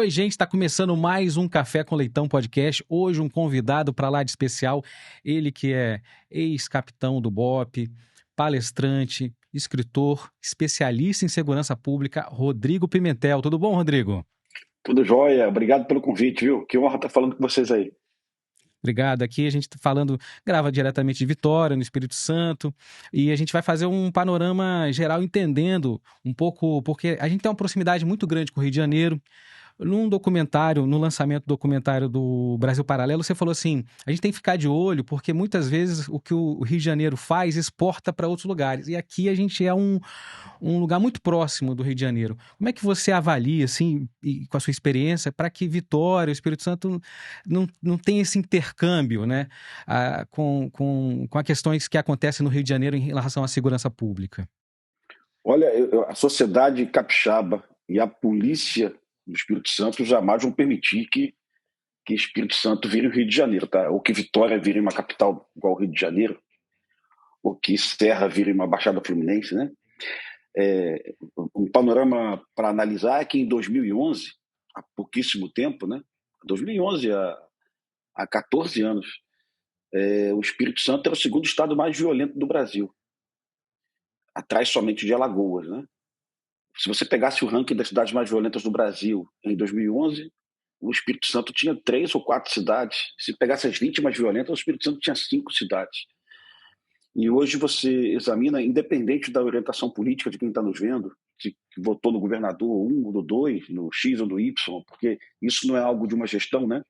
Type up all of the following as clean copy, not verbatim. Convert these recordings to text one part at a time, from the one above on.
Oi, gente, está começando mais um Café com Leitão podcast. Hoje um convidado para lá de especial, ele que é ex-capitão do BOPE, palestrante, escritor, especialista em segurança pública, Rodrigo Pimentel. Tudo bom, Rodrigo? Tudo jóia, obrigado pelo convite, viu? Que honra estar falando com vocês aí. Obrigado. Aqui a gente está falando, grava diretamente de Vitória, no Espírito Santo, e a gente vai fazer um panorama geral entendendo um pouco, porque a gente tem uma proximidade muito grande com o Rio de Janeiro. Num documentário, no lançamento do documentário do Brasil Paralelo, você falou assim: a gente tem que ficar de olho, porque muitas vezes o que o Rio de Janeiro faz exporta para outros lugares. E aqui a gente é um lugar muito próximo do Rio de Janeiro. Como é que você avalia, assim, e, com a sua experiência, para que Vitória, o Espírito Santo, não tenha esse intercâmbio, né, com as questões que acontecem no Rio de Janeiro em relação à segurança pública? Olha, a sociedade capixaba e a polícia do Espírito Santo jamais vão permitir que Espírito Santo vire o Rio de Janeiro, tá? Ou que Vitória vire uma capital igual ao Rio de Janeiro, ou que Serra vire uma Baixada Fluminense, né? Um panorama para analisar é que em 2011, há pouquíssimo tempo, né? 2011, há 14 anos, o Espírito Santo era o segundo estado mais violento do Brasil, atrás somente de Alagoas, né? Se você pegasse o ranking das cidades mais violentas do Brasil em 2011, o Espírito Santo tinha 3 ou 4 cidades. Se pegasse as 20 mais violentas, o Espírito Santo tinha 5 cidades. E hoje você examina, independente da orientação política de quem está nos vendo, que votou no governador 1 ou no 2, no X ou no Y, porque isso não é algo de uma gestão, né?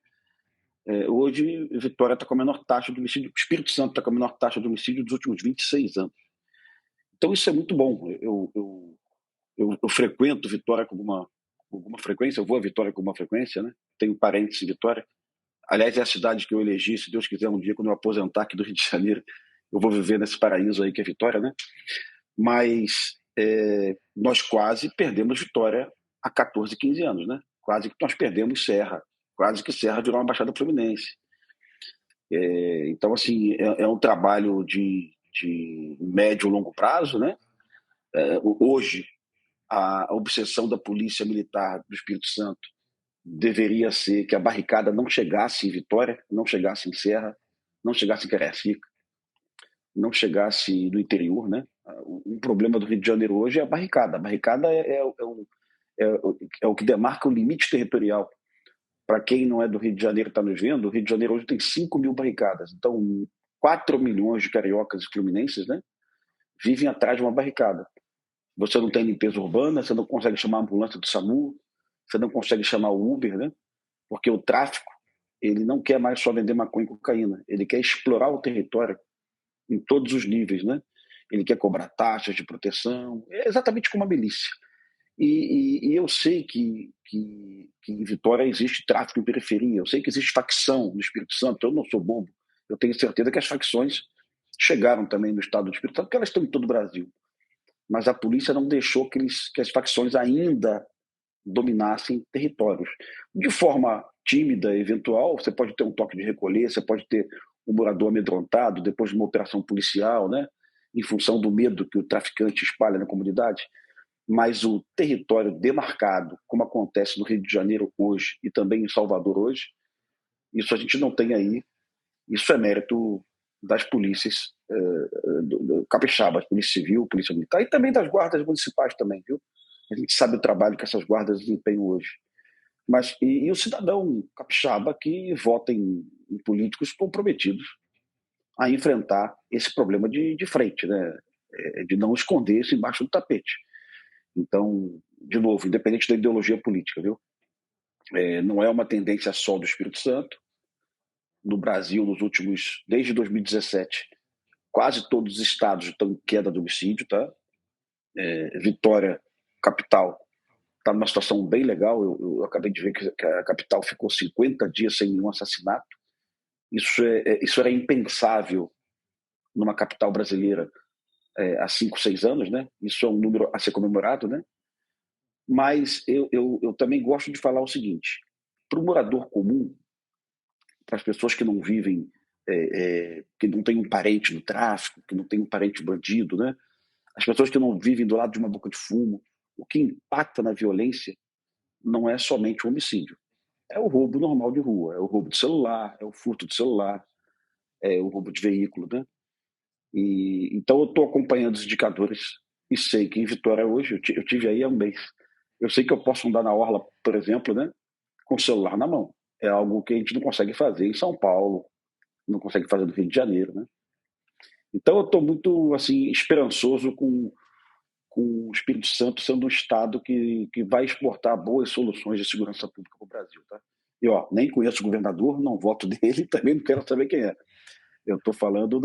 Hoje, Vitória está com a menor taxa de homicídio, o Espírito Santo está com a menor taxa de homicídio dos últimos 26 anos. Então isso é muito bom. Eu frequento Vitória com alguma frequência, eu vou a Vitória com alguma frequência, né? Tenho parentes em Vitória. Aliás, é a cidade que eu elegi, se Deus quiser, um dia, quando eu aposentar aqui do Rio de Janeiro, eu vou viver nesse paraíso aí que é Vitória, né? Mas nós quase perdemos Vitória há 14, 15 anos, né? Quase que nós perdemos Serra, quase que Serra virou uma Baixada Fluminense. Então, assim, é um trabalho de médio e longo prazo, né? Hoje, a obsessão da polícia militar do Espírito Santo deveria ser que a barricada não chegasse em Vitória, não chegasse em Serra, não chegasse em Cariacica, não chegasse no interior, né? Um problema do Rio de Janeiro hoje é a barricada. A barricada é o que demarca o limite territorial. Para quem não é do Rio de Janeiro e está nos vendo, o Rio de Janeiro hoje tem 5 mil barricadas. Então, 4 milhões de cariocas e fluminenses, né, vivem atrás de uma barricada. Você não tem limpeza urbana, você não consegue chamar a ambulância do SAMU, você não consegue chamar o Uber, né? Porque o tráfico, ele não quer mais só vender maconha e cocaína, ele quer explorar o território em todos os níveis, né? Ele quer cobrar taxas de proteção, é exatamente como a milícia. E eu sei que em Vitória existe tráfico em periferia, eu sei que existe facção no Espírito Santo, eu não sou bobo, eu tenho certeza que as facções chegaram também no estado do Espírito Santo, porque elas estão em todo o Brasil. Mas a polícia não deixou que as facções ainda dominassem territórios. De forma tímida, eventual, você pode ter um toque de recolher, você pode ter um morador amedrontado depois de uma operação policial, né, em função do medo que o traficante espalha na comunidade, mas o território demarcado, como acontece no Rio de Janeiro hoje e também em Salvador hoje, isso a gente não tem aí, isso é mérito das polícias do capixaba, Polícia Civil, Polícia Militar, e também das guardas municipais também, viu? A gente sabe o trabalho que essas guardas desempenham hoje. Mas, e o cidadão capixaba que vota em políticos comprometidos a enfrentar esse problema de frente, né? De não esconder isso embaixo do tapete. Então, de novo, independente da ideologia política, viu? Não é uma tendência só do Espírito Santo. No Brasil, desde 2017, quase todos os estados estão em queda de homicídio, tá? Vitória, capital, está numa situação bem legal. Eu acabei de ver que a capital ficou 50 dias sem nenhum assassinato. Isso era impensável numa capital brasileira há 5, 6 anos, né? Isso é um número a ser comemorado, né? Mas eu também gosto de falar o seguinte: para o morador comum, para as pessoas que não vivem, que não tem um parente no tráfico, que não tem um parente bandido, né? As pessoas que não vivem do lado de uma boca de fumo, o que impacta na violência não é somente o homicídio. É o roubo normal de rua, é o roubo de celular, é o furto de celular, é o roubo de veículo, né? Então eu estou acompanhando os indicadores e sei que em Vitória hoje, eu tive aí há um mês, eu sei que eu posso andar na orla, por exemplo, né, com o celular na mão. É algo que a gente não consegue fazer em São Paulo, não consegue fazer no Rio de Janeiro, né? Então eu estou muito assim esperançoso com o Espírito Santo sendo um estado que vai exportar boas soluções de segurança pública para o Brasil, tá? E ó, nem conheço o governador, não voto dele, também não quero saber quem é. Eu estou falando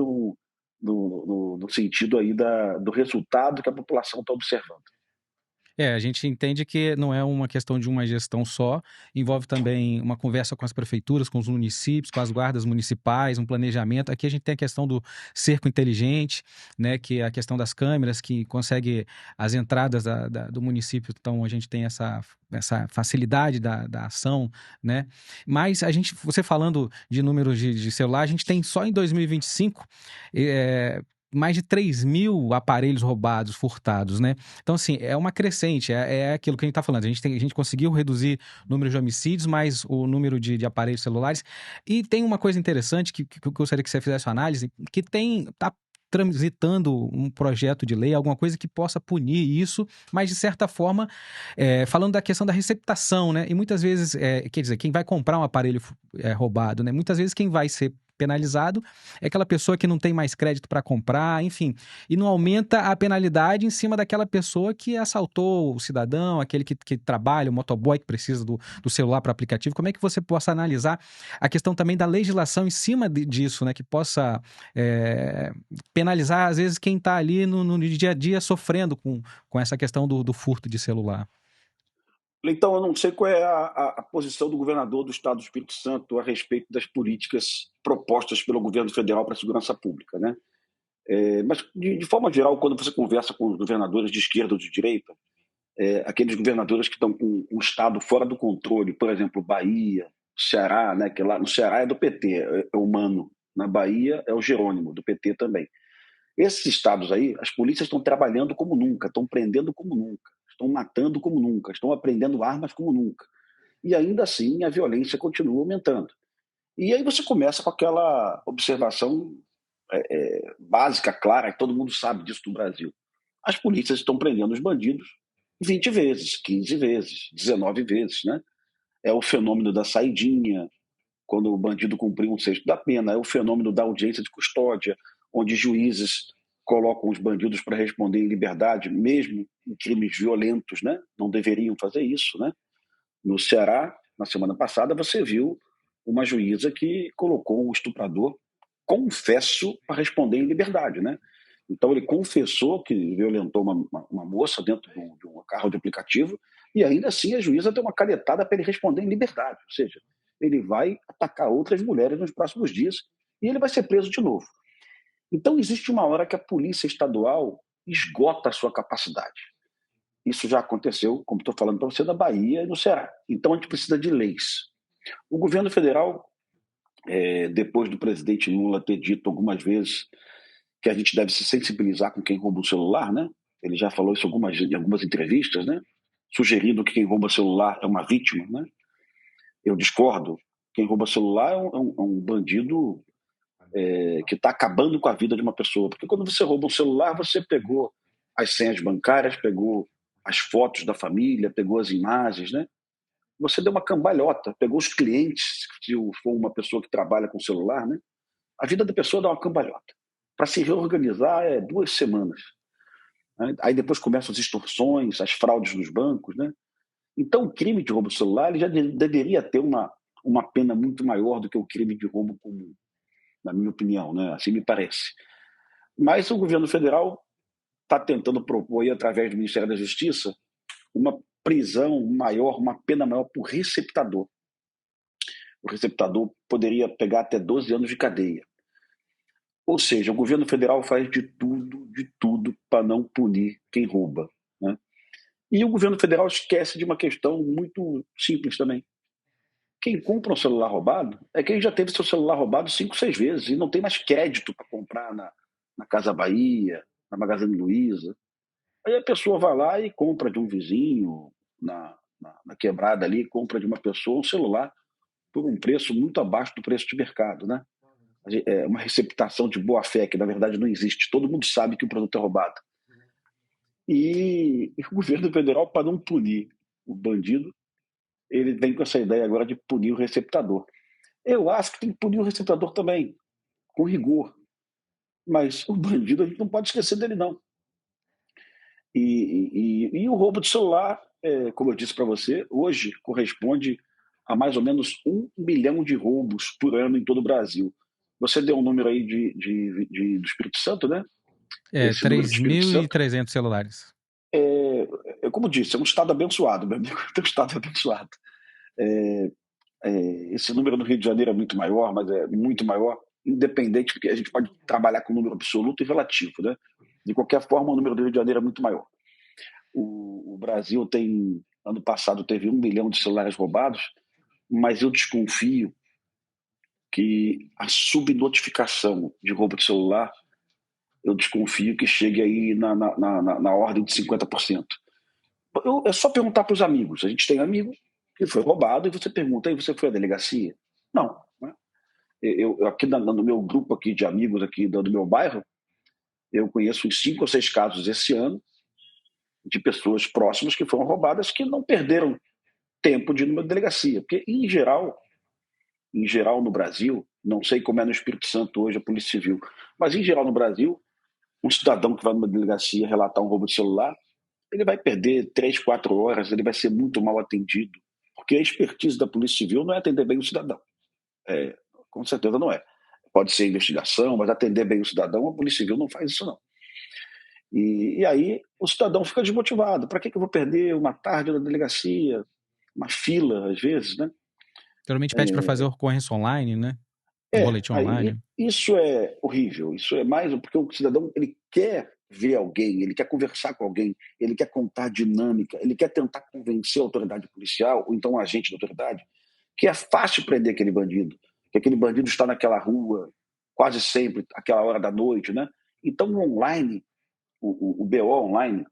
no sentido aí do resultado que a população está observando. A gente entende que não é uma questão de uma gestão só, envolve também uma conversa com as prefeituras, com os municípios, com as guardas municipais, um planejamento. Aqui a gente tem a questão do cerco inteligente, né, que é a questão das câmeras que consegue as entradas do município, então a gente tem essa facilidade da ação, né? Mas você falando de números de celular, a gente tem só em 2025 mais de 3.000 aparelhos roubados, furtados, né? Então, assim, é uma crescente, é aquilo que a gente está falando. A gente conseguiu reduzir o número de homicídios, mas o número de aparelhos celulares. E tem uma coisa interessante que eu gostaria que você fizesse uma análise, que está transitando um projeto de lei, alguma coisa que possa punir isso, mas de certa forma, falando da questão da receptação, né? E muitas vezes, quer dizer, quem vai comprar um aparelho roubado, né? Muitas vezes quem vai ser penalizado é aquela pessoa que não tem mais crédito para comprar, enfim, e não aumenta a penalidade em cima daquela pessoa que assaltou o cidadão, aquele que trabalha, o motoboy que precisa do celular para aplicativo. Como é que você possa analisar a questão também da legislação em cima disso, né, que possa penalizar, às vezes, quem está ali no dia a dia sofrendo com essa questão do furto de celular? Então, eu não sei qual é a posição do governador do Estado do Espírito Santo a respeito das políticas propostas pelo governo federal para a segurança pública, né? Mas, de forma geral, quando você conversa com os governadores de esquerda ou de direita, aqueles governadores que estão com um Estado fora do controle, por exemplo, Bahia, Ceará, né, que lá no Ceará é do PT, é o Mano, na Bahia é o Jerônimo, do PT também. Esses estados aí, as polícias estão trabalhando como nunca, estão prendendo como nunca, estão matando como nunca, estão apreendendo armas como nunca. E ainda assim a violência continua aumentando. E aí você começa com aquela observação básica, clara, que todo mundo sabe disso no Brasil. As polícias estão prendendo os bandidos 20 vezes, 15 vezes, 19 vezes, né? É o fenômeno da saidinha, quando o bandido cumpriu um sexto da pena, é o fenômeno da audiência de custódia, onde juízes colocam os bandidos para responder em liberdade, mesmo em crimes violentos, né? Não deveriam fazer isso, né? No Ceará, na semana passada, você viu uma juíza que colocou um estuprador confesso para responder em liberdade, né? Então ele confessou que violentou uma moça dentro de um carro de aplicativo e ainda assim a juíza deu uma canetada para ele responder em liberdade, ou seja, ele vai atacar outras mulheres nos próximos dias e ele vai ser preso de novo. Então existe uma hora que a polícia estadual esgota a sua capacidade. Isso já aconteceu, como estou falando para você, na Bahia e no Ceará. Então a gente precisa de leis. O governo federal, depois do presidente Lula ter dito algumas vezes que a gente deve se sensibilizar com quem rouba o celular, né? Ele já falou isso em algumas entrevistas, né? Sugerindo que quem rouba celular é uma vítima, né? Eu discordo. Quem rouba celular é um bandido que está acabando com a vida de uma pessoa. Porque quando você rouba um celular, você pegou as senhas bancárias, pegou as fotos da família, pegou as imagens, né? Você deu uma cambalhota, pegou os clientes, se for uma pessoa que trabalha com celular, né? A vida da pessoa dá uma cambalhota. Para se reorganizar é 2 semanas. Né? Aí depois começam as extorsões, as fraudes nos bancos. Né? Então o crime de roubo de celular ele já deveria ter uma pena muito maior do que o crime de roubo comum, na minha opinião, né? Assim me parece. Mas o governo federal está tentando propor, aí, através do Ministério da Justiça, uma prisão maior, uma pena maior por receptador. O receptador poderia pegar até 12 anos de cadeia. Ou seja, o governo federal faz de tudo para não punir quem rouba. Né? E o governo federal esquece de uma questão muito simples também. Quem compra um celular roubado é quem já teve seu celular roubado 5, 6 vezes e não tem mais crédito para comprar na Casa Bahia, na Magazine Luiza. Aí a pessoa vai lá e compra de um vizinho, na quebrada ali, compra de uma pessoa um celular por um preço muito abaixo do preço de mercado, né? É uma receptação de boa-fé que, na verdade, não existe. Todo mundo sabe que o produto é roubado. E o governo federal, para não punir o bandido, ele vem com essa ideia agora de punir o receptador. Eu acho que tem que punir o receptador também, com rigor. Mas o bandido, a gente não pode esquecer dele, não. E o roubo de celular, como eu disse para você, hoje corresponde a mais ou menos 1 milhão de roubos por ano em todo o Brasil. Você deu um número aí do Espírito Santo, né? Esse número do Espírito Santo. 3.300 celulares. Como disse, é um estado abençoado, meu amigo, é um estado abençoado. Esse número no Rio de Janeiro é muito maior, mas é muito maior, independente, porque a gente pode trabalhar com número absoluto e relativo, né? De qualquer forma, o número do Rio de Janeiro é muito maior. O Brasil ano passado teve 1 milhão de celulares roubados, mas eu desconfio que a subnotificação de roubo de celular, eu desconfio que chegue aí na ordem de 50%. É só perguntar para os amigos. A gente tem amigo que foi roubado e você pergunta, aí você foi à delegacia? Não. Né? Eu aqui no meu grupo aqui de amigos aqui do meu bairro, eu conheço uns 5 ou 6 casos esse ano de pessoas próximas que foram roubadas que não perderam tempo de ir numa delegacia. Porque, em geral no Brasil, não sei como é no Espírito Santo hoje a Polícia Civil, mas em geral no Brasil, um cidadão que vai numa delegacia relatar um roubo de celular, ele vai perder 3, 4 horas, ele vai ser muito mal atendido, porque a expertise da Polícia Civil não é atender bem o cidadão. Com certeza não é. Pode ser investigação, mas atender bem o cidadão, a Polícia Civil não faz isso não. E aí o cidadão fica desmotivado. Para que eu vou perder uma tarde na delegacia, uma fila, às vezes, né? Geralmente pede para fazer ocorrência online, né? Boletim online. Isso é horrível. Isso é mais porque o cidadão ele quer ver alguém, ele quer conversar com alguém, ele quer contar dinâmica, ele quer tentar convencer a autoridade policial, ou então o agente da autoridade, que é fácil prender aquele bandido, que aquele bandido está naquela rua quase sempre, aquela hora da noite, né? Então o online, o BO online,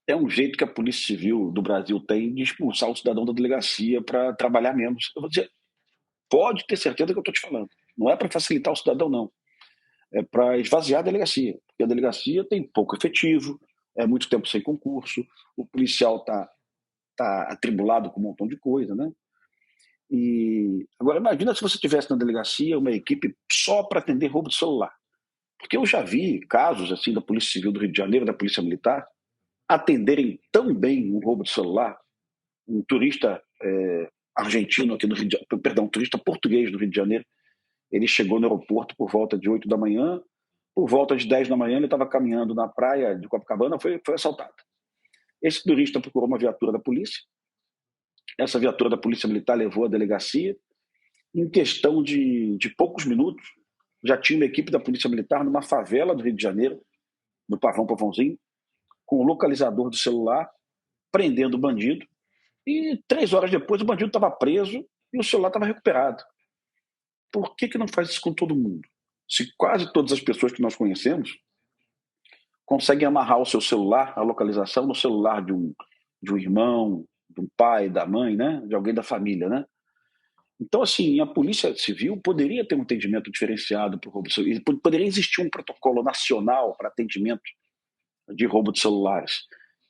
é um jeito que a Polícia Civil do Brasil tem de expulsar o cidadão da delegacia para trabalhar menos. Eu vou dizer, pode ter certeza que eu estou te falando. Não é para facilitar o cidadão, não. É para esvaziar a delegacia. Porque a delegacia tem pouco efetivo, é muito tempo sem concurso, o policial está atribulado com um montão de coisa, né? E agora imagina se você tivesse na delegacia uma equipe só para atender roubo de celular. Porque eu já vi casos assim da Polícia Civil do Rio de Janeiro, da Polícia Militar, atenderem tão bem um roubo de celular. Um turista argentino aqui no Rio de Janeiro, perdão, um turista português do Rio de Janeiro, ele chegou no aeroporto por volta de 8 da manhã, por volta de 10 da manhã ele estava caminhando na praia de Copacabana, foi assaltado. Esse turista procurou uma viatura da polícia, essa viatura da Polícia Militar levou à delegacia, em questão de poucos minutos, já tinha uma equipe da Polícia Militar numa favela do Rio de Janeiro, no Pavão Pavãozinho, com o localizador do celular, prendendo o bandido, e 3 horas depois o bandido estava preso e o celular estava recuperado. Por que não faz isso com todo mundo? Se quase todas as pessoas que nós conhecemos conseguem amarrar o seu celular, a localização no celular de um irmão, de um pai, da mãe, né? De alguém da família, né? Então, assim, a Polícia Civil poderia ter um atendimento diferenciado para o roubo de celulares. Poderia existir um protocolo nacional para atendimento de roubo de celulares.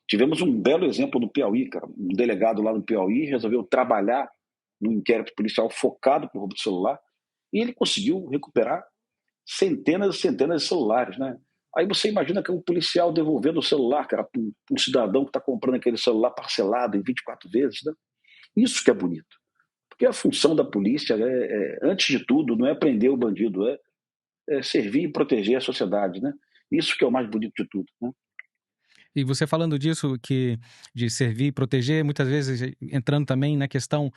Tivemos um belo exemplo no Piauí, cara. Um delegado lá no Piauí resolveu trabalhar num inquérito policial focado para o roubo de celular e ele conseguiu recuperar centenas e centenas de celulares, né? Aí você imagina que um policial devolvendo o celular, cara, para um cidadão que está comprando aquele celular parcelado em 24 vezes, né? Isso que é bonito. Porque a função da polícia, antes de tudo, não é prender o bandido, é servir e proteger a sociedade, né? Isso que é o mais bonito de tudo, né? E você falando disso, de servir e proteger, muitas vezes entrando também na questão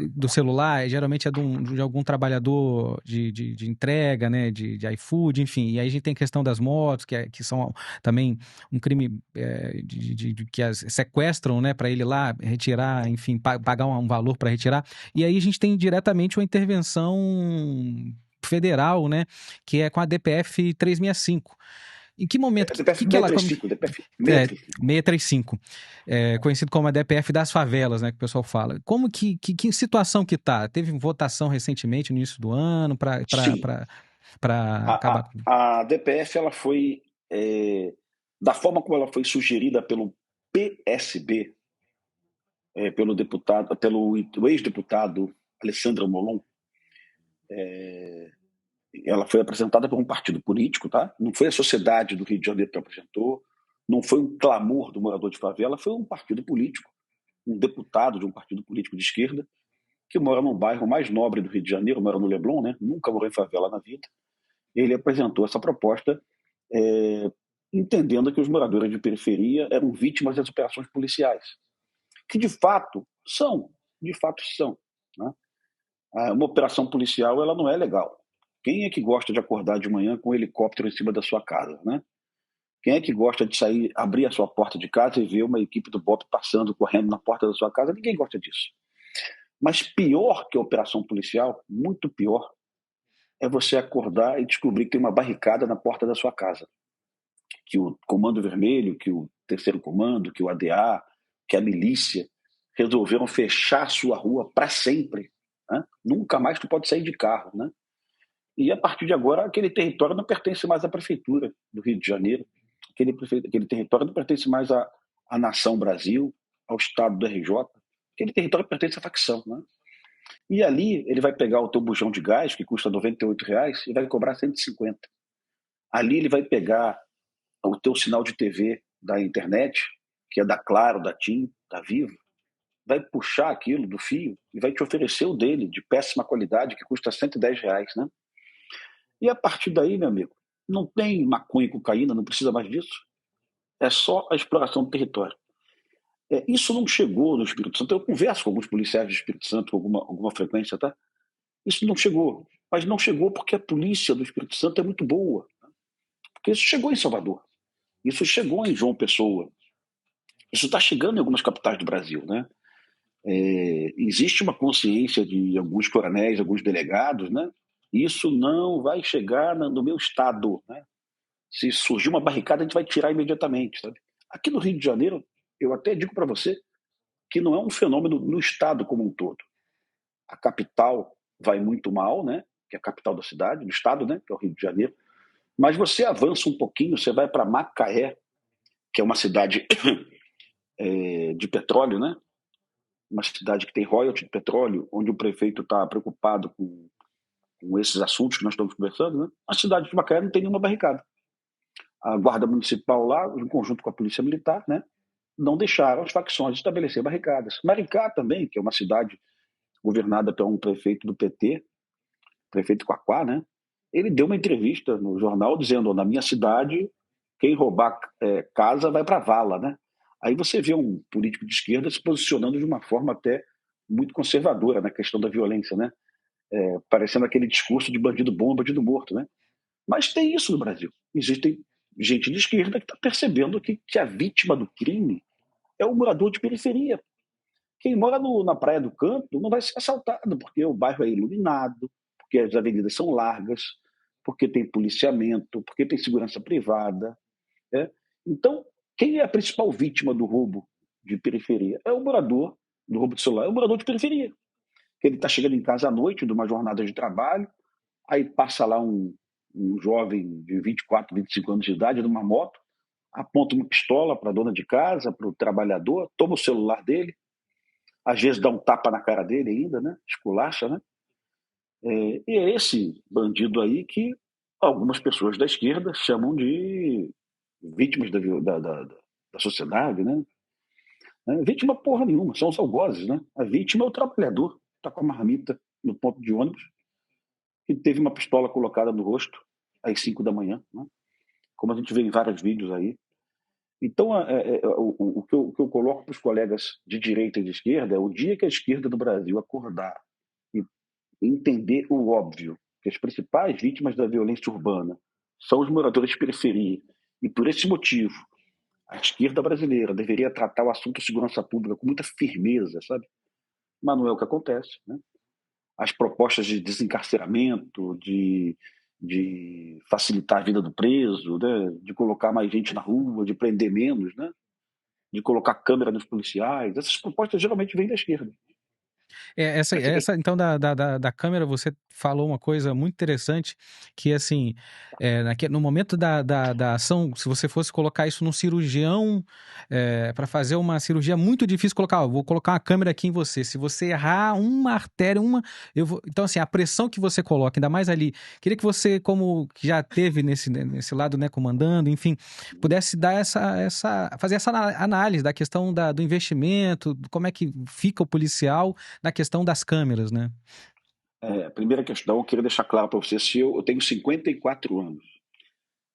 do celular, geralmente é de algum trabalhador de entrega, né, de iFood, enfim. E aí a gente tem a questão das motos, que são também um crime que as sequestram, né, para ele lá retirar, enfim, pagar um valor para retirar. E aí a gente tem diretamente uma intervenção federal, né, que é com a DPF 365. Em que momento DPF que ela... 635, DPF 635, conhecido como a DPF das favelas, né, que o pessoal fala. Como que situação que tá? Teve votação recentemente, no início do ano, para Sim, acabar com... a DPF ela foi, da forma como ela foi sugerida pelo PSB, pelo ex-deputado Alessandro Molon, ela foi apresentada por um partido político, tá? Não foi a sociedade do Rio de Janeiro que apresentou, não foi um clamor do morador de favela, foi um partido político, um deputado de um partido político de esquerda, que mora no bairro mais nobre do Rio de Janeiro, mora no Leblon, né? Nunca morou em favela na vida. Ele apresentou essa proposta, entendendo que os moradores de periferia eram vítimas das operações policiais, que de fato são, né? Uma operação policial ela não é legal. Quem é que gosta de acordar de manhã com um helicóptero em cima da sua casa, né? Quem é que gosta de sair, abrir a sua porta de casa e ver uma equipe do BOP passando, correndo na porta da sua casa? Ninguém gosta disso. Mas pior que a operação policial, muito pior, é você acordar e descobrir que tem uma barricada na porta da sua casa. Que o Comando Vermelho, que o Terceiro Comando, que o ADA, que a milícia resolveram fechar a sua rua para sempre. Né? Nunca mais tu pode sair de carro, né? E a partir de agora, aquele território não pertence mais à prefeitura do Rio de Janeiro, aquele território não pertence mais à nação Brasil, ao Estado do RJ, aquele território pertence à facção. Né? E ali ele vai pegar o teu bujão de gás, que custa R$ 98, e vai cobrar 150. Ali ele vai pegar o teu sinal de TV da internet, que é da Claro, da TIM, da Vivo, vai puxar aquilo do fio e vai te oferecer o dele, de péssima qualidade, que custa R$ 110, né? E a partir daí, meu amigo, não tem maconha e cocaína, não precisa mais disso. É só a exploração do território. Isso não chegou no Espírito Santo. Eu converso com alguns policiais do Espírito Santo com alguma frequência, tá? Isso não chegou. Mas não chegou porque a polícia do Espírito Santo é muito boa. Porque isso chegou em Salvador. Isso chegou em João Pessoa. Isso está chegando em algumas capitais do Brasil, né? Existe uma consciência de alguns coronéis, alguns delegados, né? Isso não vai chegar no meu estado, né? Se surgir uma barricada, a gente vai tirar imediatamente, sabe? Aqui no Rio de Janeiro, eu até digo para você que não é um fenômeno no estado como um todo. A capital vai muito mal, né? Que é a capital da cidade, do estado, né? Que é o Rio de Janeiro. Mas você avança um pouquinho, você vai para Macaé, que é uma cidade de petróleo, né? Uma cidade que tem royalty de petróleo, onde o prefeito está preocupado com esses assuntos que nós estamos conversando, né? A cidade de Macaé não tem nenhuma barricada. A Guarda Municipal lá, em conjunto com a Polícia Militar, né? Não deixaram as facções estabelecer barricadas. Maricá também, que é uma cidade governada por um prefeito do PT, prefeito Quaquá, né? Ele deu uma entrevista no jornal dizendo: na minha cidade, quem roubar casa vai para a vala, né? Aí você vê um político de esquerda se posicionando de uma forma até muito conservadora na questão da violência, né? Parecendo aquele discurso de bandido bom, bandido morto, né? Mas tem isso no Brasil. Existem gente de esquerda que está percebendo que a vítima do crime é o morador de periferia. Quem mora na Praia do Canto não vai ser assaltado, porque o bairro é iluminado, porque as avenidas são largas, porque tem policiamento, porque tem segurança privada. Né? Então, quem é a principal vítima do roubo de periferia? É o morador do roubo de celular, é o morador de periferia. Ele está chegando em casa à noite de uma jornada de trabalho, aí passa lá um jovem de 24, 25 anos de idade numa moto, aponta uma pistola para a dona de casa, para o trabalhador, toma o celular dele, às vezes dá um tapa na cara dele ainda, né? Esculacha, né? E é esse bandido aí que algumas pessoas da esquerda chamam de vítimas da sociedade, né? Vítima porra nenhuma, são os algozes, né? A vítima é o trabalhador, está com a marmita no ponto de ônibus e teve uma pistola colocada no rosto às 5 da manhã, né? Como a gente vê em vários vídeos aí. Então, o que eu coloco para os colegas de direita e de esquerda é: o dia que a esquerda do Brasil acordar e entender o óbvio, que as principais vítimas da violência urbana são os moradores de periferia, e por esse motivo a esquerda brasileira deveria tratar o assunto de segurança pública com muita firmeza, sabe? Mas não é o que acontece, né? As propostas de desencarceramento, de de facilitar a vida do preso, né? De colocar mais gente na rua, de prender menos, né? De colocar câmera nos policiais. Essas propostas geralmente vêm da esquerda. Então, da câmera, você falou uma coisa muito interessante, que assim, no momento da ação, se você fosse colocar isso num cirurgião, para fazer uma cirurgia, é muito difícil colocar, vou colocar uma câmera aqui em você. Se você errar uma artéria, então, assim, a pressão que você coloca, ainda mais ali, queria que você, como que já teve nesse lado, né, comandando, enfim, pudesse dar fazer essa análise da questão do investimento, como é que fica o policial na questão das câmeras, né? A primeira questão, eu queria deixar claro para você, se eu tenho 54 anos,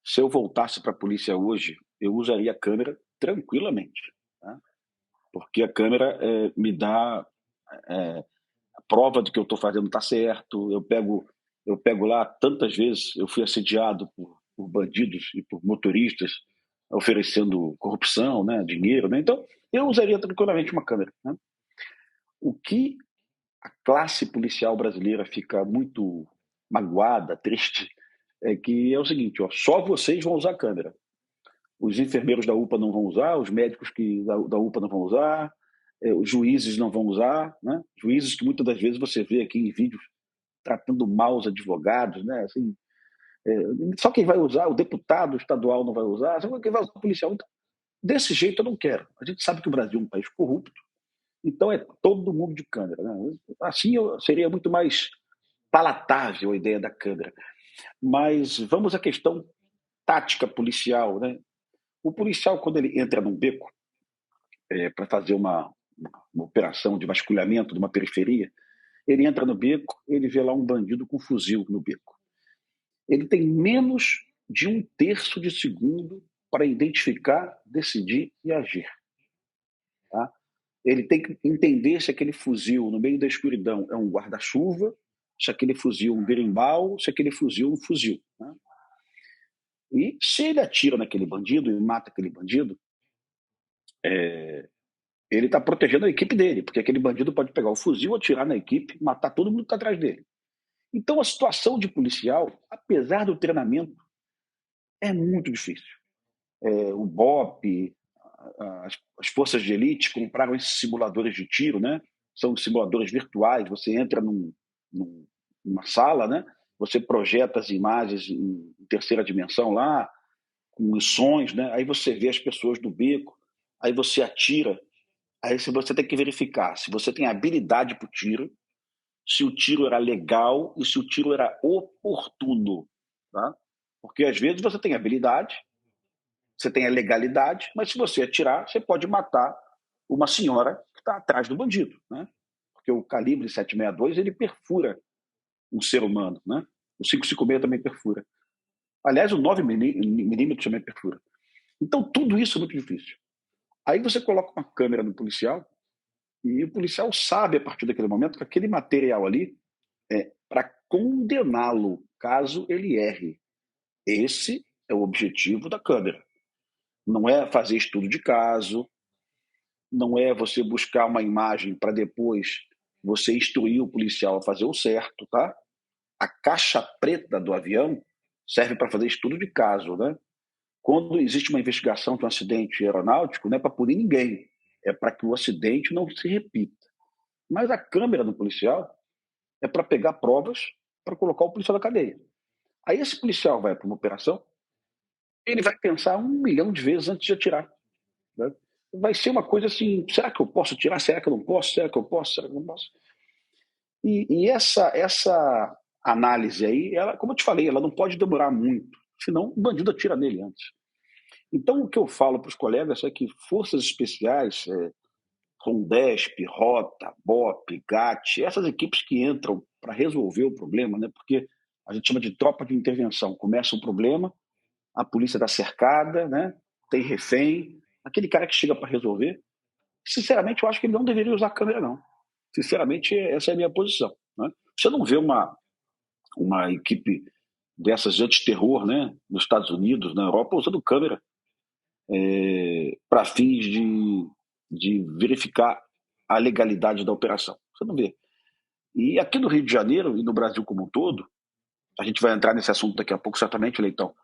se eu voltasse para a polícia hoje, eu usaria a câmera tranquilamente, tá? Porque a câmera me dá a prova de que eu estou fazendo está certo. Eu pego lá tantas vezes, eu fui assediado por bandidos e por motoristas oferecendo corrupção, né, dinheiro, né? Então, eu usaria tranquilamente uma câmera, né? O que a classe policial brasileira fica muito magoada, triste, é que é o seguinte, ó, só vocês vão usar a câmera. Os enfermeiros da UPA não vão usar, os médicos da UPA não vão usar, os juízes não vão usar, né? Juízes que muitas das vezes você vê aqui em vídeos tratando mal os advogados, né? Assim, só quem vai usar, o deputado estadual não vai usar, só quem vai usar o policial. Então, desse jeito eu não quero. A gente sabe que o Brasil é um país corrupto, então é todo mundo de câmera, né? Assim seria muito mais palatável a ideia da câmera. Mas vamos à questão tática policial, né? O policial, quando ele entra num beco para fazer uma operação de vasculhamento de uma periferia, ele entra no beco, ele vê lá um bandido com fuzil no beco. Ele tem menos de 1/3 de segundo para identificar, decidir e agir. Tá? Ele tem que entender se aquele fuzil no meio da escuridão é um guarda-chuva, se aquele fuzil é um berimbau, se aquele fuzil é um fuzil. Tá? E se ele atira naquele bandido e mata aquele bandido, ele está protegendo a equipe dele, porque aquele bandido pode pegar o fuzil, atirar na equipe, matar todo mundo que está atrás dele. Então, a situação de policial, apesar do treinamento, é muito difícil. O BOP, as forças de elite compraram esses simuladores de tiro, né? São simuladores virtuais. Você entra numa sala, né? Você projeta as imagens em terceira dimensão lá, com missões, né? Aí você vê as pessoas do beco, aí você atira. Aí você tem que verificar se você tem habilidade para o tiro, se o tiro era legal e se o tiro era oportuno. Tá? Porque às vezes você tem habilidade, você tem a legalidade, mas se você atirar, você pode matar uma senhora que está atrás do bandido. Né? Porque o calibre 762 ele perfura um ser humano. Né? O 556 também perfura. Aliás, o 9mm também perfura. Então, tudo isso é muito difícil. Aí você coloca uma câmera no policial e o policial sabe, a partir daquele momento, que aquele material ali é para condená-lo caso ele erre. Esse é o objetivo da câmera. Não é fazer estudo de caso, não é você buscar uma imagem para depois você instruir o policial a fazer o certo, tá? A caixa preta do avião serve para fazer estudo de caso, né? Quando existe uma investigação de um acidente aeronáutico, não é para punir ninguém, é para que o acidente não se repita. Mas a câmera do policial é para pegar provas para colocar o policial na cadeia. Aí esse policial vai para uma operação, ele vai pensar 1 milhão de vezes antes de atirar. Né? Vai ser uma coisa assim, será que eu posso atirar? Será que eu não posso? Será que eu posso? Será que eu não posso? E essa análise aí, ela, como eu te falei, ela não pode demorar muito, senão o bandido atira nele antes. Então, o que eu falo para os colegas é que forças especiais, Rondesp, Rota, BOP, GAT, essas equipes que entram para resolver o problema, né? Porque a gente chama de tropa de intervenção. Começa um problema, a polícia está cercada, né? Tem refém, aquele cara que chega para resolver. Sinceramente, eu acho que ele não deveria usar câmera, não. Sinceramente, essa é a minha posição. Né? Você não vê uma equipe dessas de antiterror, né? Nos Estados Unidos, na Europa, usando câmera para fins de verificar a legalidade da operação. Você não vê. E aqui no Rio de Janeiro e no Brasil como um todo, a gente vai entrar nesse assunto daqui a pouco, certamente, Leitão.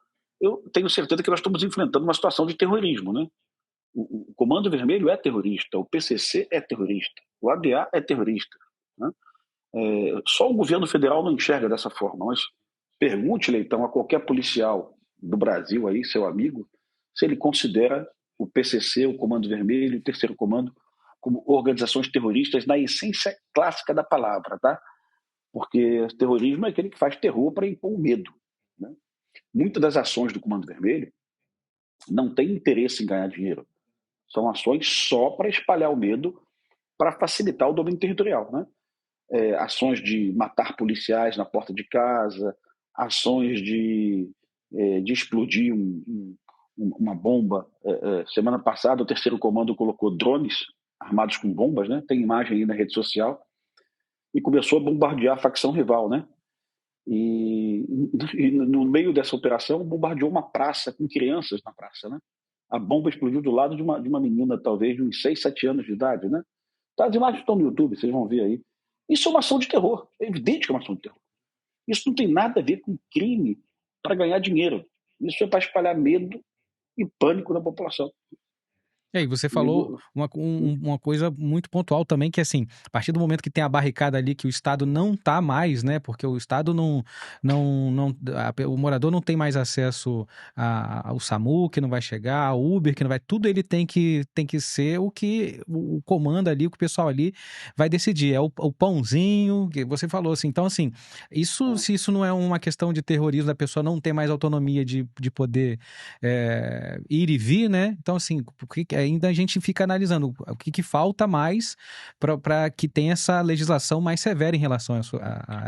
Eu tenho certeza que nós estamos enfrentando uma situação de terrorismo, né? O Comando Vermelho é terrorista, o PCC é terrorista, o ADA é terrorista, né? Só o governo federal não enxerga dessa forma, mas pergunte, Leitão, a qualquer policial do Brasil aí, seu amigo, se ele considera o PCC, o Comando Vermelho, o Terceiro Comando, como organizações terroristas na essência clássica da palavra, tá? Porque terrorismo é aquele que faz terror para impor o medo, né? Muitas das ações do Comando Vermelho não têm interesse em ganhar dinheiro. São ações só para espalhar o medo, para facilitar o domínio territorial, né? Ações de matar policiais na porta de casa, ações de explodir uma bomba. Semana passada, o Terceiro Comando colocou drones armados com bombas, né? Tem imagem aí na rede social, e começou a bombardear a facção rival, né? E no meio dessa operação, bombardeou uma praça com crianças na praça, né? A bomba explodiu do lado de uma menina, talvez de uns 6, 7 anos de idade, né? Tá, as imagens estão no YouTube, vocês vão ver aí. Isso é uma ação de terror. É evidente que é uma ação de terror. Isso não tem nada a ver com crime para ganhar dinheiro. Isso é para espalhar medo e pânico na população. E aí, você falou uma coisa muito pontual também, que assim, a partir do momento que tem a barricada ali, que o Estado não tá mais, né? Porque o Estado o morador não tem mais acesso ao SAMU, que não vai chegar, ao Uber, que não vai, tudo ele tem que ser o que o comando ali, o que o pessoal ali vai decidir. É o pãozinho, que você falou assim. Então, assim, se isso não é uma questão de terrorismo, da pessoa não ter mais autonomia de poder ir e vir, né? Então, assim, porque ainda a gente fica analisando o que falta mais para que tenha essa legislação mais severa em relação a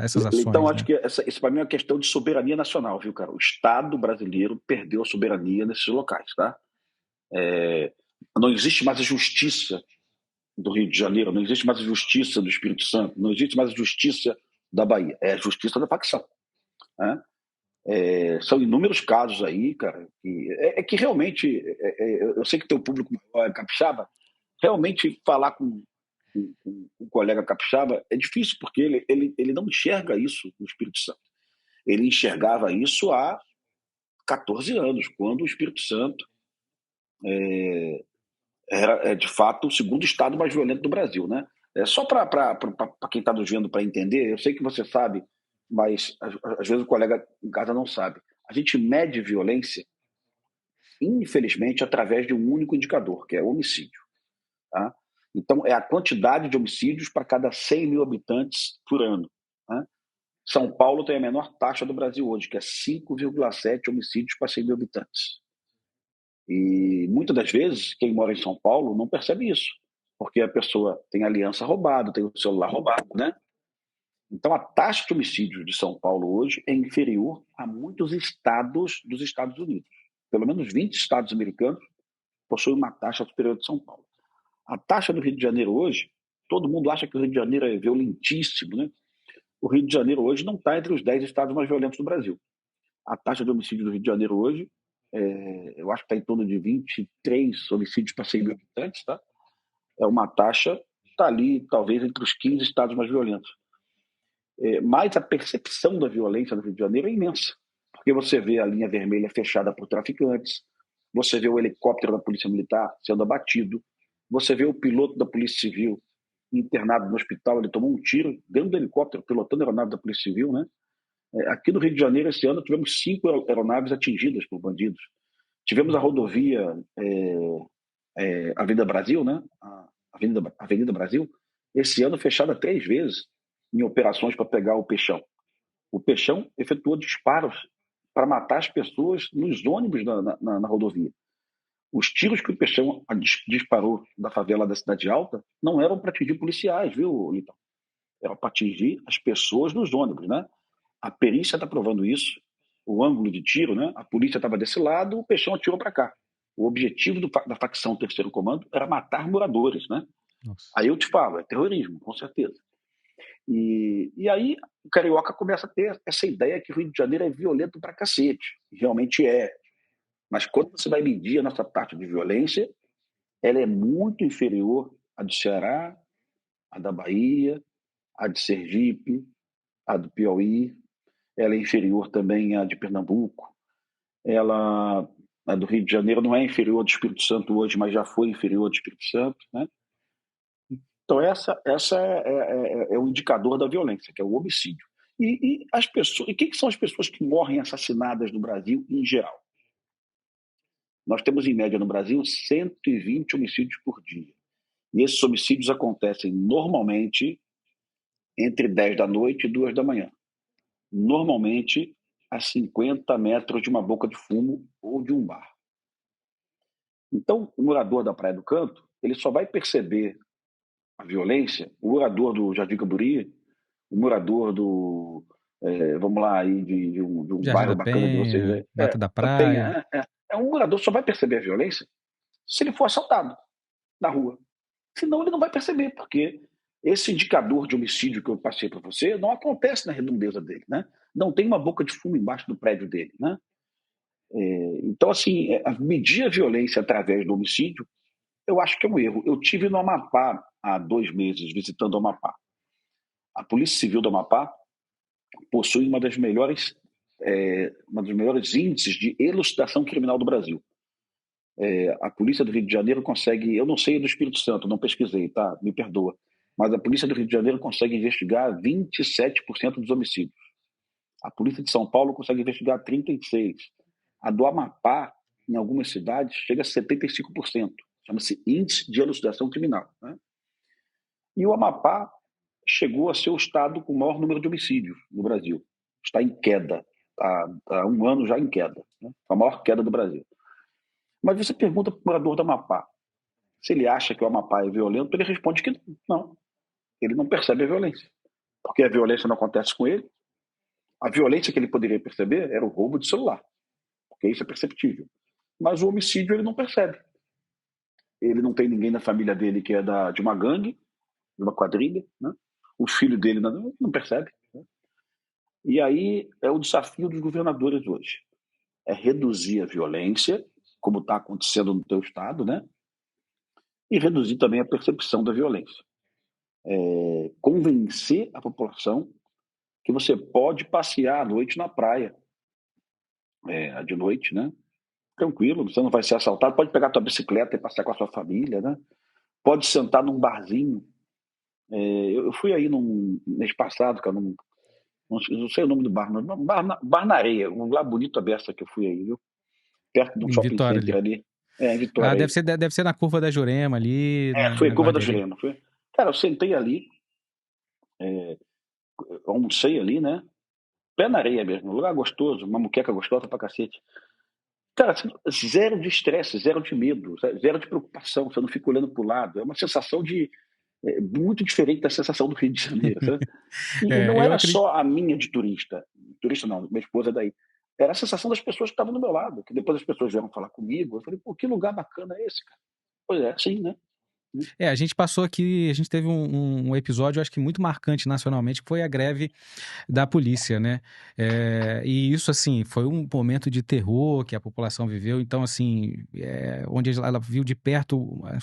essas Então, ações, acho né? que isso para mim é uma questão de soberania nacional, viu, cara? O Estado brasileiro perdeu a soberania nesses locais, tá? Não existe mais a justiça do Rio de Janeiro, não existe mais a justiça do Espírito Santo, não existe mais a justiça da Bahia, é a justiça da facção, né? São inúmeros casos aí, cara, que realmente, eu sei que teu público é capixaba, realmente falar com um colega capixaba é difícil, porque ele não enxerga isso no Espírito Santo. Ele enxergava isso há 14 anos, quando o Espírito Santo era, de fato, o segundo estado mais violento do Brasil, né? Só para quem está nos vendo para entender, eu sei que você sabe, mas às vezes o colega em casa não sabe. A gente mede violência, infelizmente, através de um único indicador, que é homicídio. Tá? Então, é a quantidade de homicídios para cada 100 mil habitantes por ano. Né? São Paulo tem a menor taxa do Brasil hoje, que é 5,7 homicídios para 100 mil habitantes. E muitas das vezes, quem mora em São Paulo não percebe isso, porque a pessoa tem aliança roubada, tem o celular roubado, né? Então, a taxa de homicídios de São Paulo hoje é inferior a muitos estados dos Estados Unidos. Pelo menos 20 estados americanos possuem uma taxa superior de São Paulo. A taxa do Rio de Janeiro hoje, todo mundo acha que o Rio de Janeiro é violentíssimo, né? O Rio de Janeiro hoje não está entre os 10 estados mais violentos do Brasil. A taxa de homicídio do Rio de Janeiro hoje, eu acho que está em torno de 23 homicídios para 100 mil habitantes, tá? É uma taxa, está ali talvez entre os 15 estados mais violentos. Mas a percepção da violência no Rio de Janeiro é imensa, porque você vê a linha vermelha fechada por traficantes, você vê o helicóptero da Polícia Militar sendo abatido, você vê o piloto da Polícia Civil internado no hospital, ele tomou um tiro dentro do helicóptero, pilotando a aeronave da Polícia Civil, né? Aqui no Rio de Janeiro, esse ano, tivemos 5 aeronaves atingidas por bandidos. Tivemos a rodovia Avenida Brasil, né? A Avenida Brasil, esse ano fechada 3 vezes em operações para pegar o Peixão. O Peixão efetuou disparos para matar as pessoas nos ônibus na rodovia. Os tiros que o Peixão disparou da favela da Cidade Alta não eram para atingir policiais, viu, Então? Eram para atingir as pessoas nos ônibus, né? A perícia está provando isso. O ângulo de tiro, né? A polícia estava desse lado, o Peixão atirou para cá. O objetivo da facção Terceiro Comando era matar moradores, né? Nossa. Aí eu te falo, é terrorismo, com certeza. E aí o carioca começa a ter essa ideia que o Rio de Janeiro é violento pra cacete. Realmente é. Mas quando você vai medir a nossa taxa de violência, ela é muito inferior à do Ceará, à da Bahia, à de Sergipe, à do Piauí. ela é inferior também à de Pernambuco, a do Rio de Janeiro não é inferior ao do Espírito Santo hoje, mas já foi inferior ao do Espírito Santo, né? Então, essa é o indicador da violência, que é o homicídio. E as pessoas, e quem que são as pessoas que morrem assassinadas no Brasil em geral? Nós temos, em média, no Brasil, 120 homicídios por dia. E esses homicídios acontecem normalmente entre 10 da noite e 2 da manhã. Normalmente a 50 metros de uma boca de fumo ou de um bar. Então, o morador da Praia do Canto, ele só vai perceber a violência, o morador do Jardim Camburi, o morador vamos lá, aí de um Jardim bairro da bacana de vocês, Penha, Mata da também Praia. um morador só vai perceber a violência se ele for assaltado na rua. Senão ele não vai perceber, porque esse indicador de homicídio que eu passei para você não acontece na redondeza dele, né? Não tem uma boca de fumo embaixo do prédio dele, né? Então, assim, medir a violência através do homicídio, eu acho que é um erro. Eu tive no Amapá há 2 meses, visitando o Amapá. A Polícia Civil do Amapá possui uma dos melhores índices de elucidação criminal do Brasil. A Polícia do Rio de Janeiro consegue, eu não sei do Espírito Santo, não pesquisei, tá? Me perdoa. Mas a Polícia do Rio de Janeiro consegue investigar 27% dos homicídios. A Polícia de São Paulo consegue investigar 36%. A do Amapá, em algumas cidades, chega a 75%. Chama-se Índice de Elucidação Criminal, né? E o Amapá chegou a ser o estado com o maior número de homicídios no Brasil. Está em queda. Há 1 ano já em queda. Né? A maior queda do Brasil. Mas você pergunta para o morador do Amapá se ele acha que o Amapá é violento, ele responde que não. Ele não percebe a violência. Porque a violência não acontece com ele. A violência que ele poderia perceber era o roubo de celular. Porque isso é perceptível. Mas o homicídio ele não percebe. Ele não tem ninguém na família dele que é de uma gangue, de uma quadrilha, né? O filho dele não percebe. Né? E aí é o desafio dos governadores hoje. É reduzir a violência, como está acontecendo no teu estado, né? E reduzir também a percepção da violência. Convencer a população que você pode passear à noite na praia, de noite, né? Tranquilo, você não vai ser assaltado, pode pegar tua bicicleta e passear com a sua família, né? Pode sentar num barzinho. Eu fui aí mês passado, cara, não sei o nome do bar, mas bar na areia, um lugar bonito aberto que eu fui aí, viu? Perto do Em shopping Vitória center ali. ali. Em Ah, Vitória aí. deve ser na curva da Jurema ali, Foi na Curva da Guarderia. Jurema, foi? Cara, eu sentei ali, almocei ali, né? Pé na areia mesmo, um lugar gostoso, uma muqueca gostosa pra cacete. Cara, zero de estresse, zero de medo, zero de preocupação, você não fica olhando pro lado. É uma sensação muito diferente da sensação do Rio de Janeiro, sabe? E não Eu era acredito. só a minha de turista não, minha esposa é daí. Era a sensação das pessoas que estavam do meu lado, que depois as pessoas vieram falar comigo. Eu falei, pô, que lugar bacana é esse, cara? Pois é, sim, né? A gente passou aqui, a gente teve um episódio, acho que muito marcante nacionalmente, que foi a greve da polícia, né? E isso, assim, foi um momento de terror que a população viveu. Então, assim, onde ela viu de perto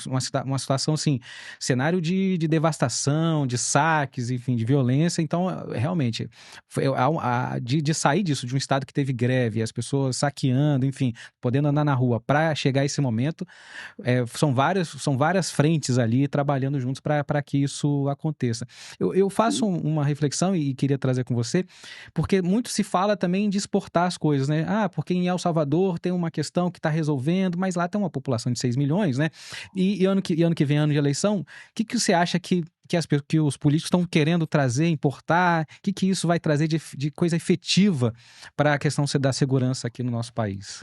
uma situação, assim, cenário de devastação, de saques, enfim, de violência. Então, realmente, de sair disso, de um estado que teve greve, as pessoas saqueando, enfim, podendo andar na rua para chegar a esse momento, são várias frentes ali trabalhando juntos para que isso aconteça. Eu faço uma reflexão e queria trazer com você, porque muito se fala também de exportar as coisas, né? Ah, porque em El Salvador tem uma questão que está resolvendo, mas lá tem uma população de 6 milhões, né? E ano que vem, ano de eleição, o que você acha que os políticos estão querendo trazer, importar? O que isso vai trazer de coisa efetiva para a questão da segurança aqui no nosso país?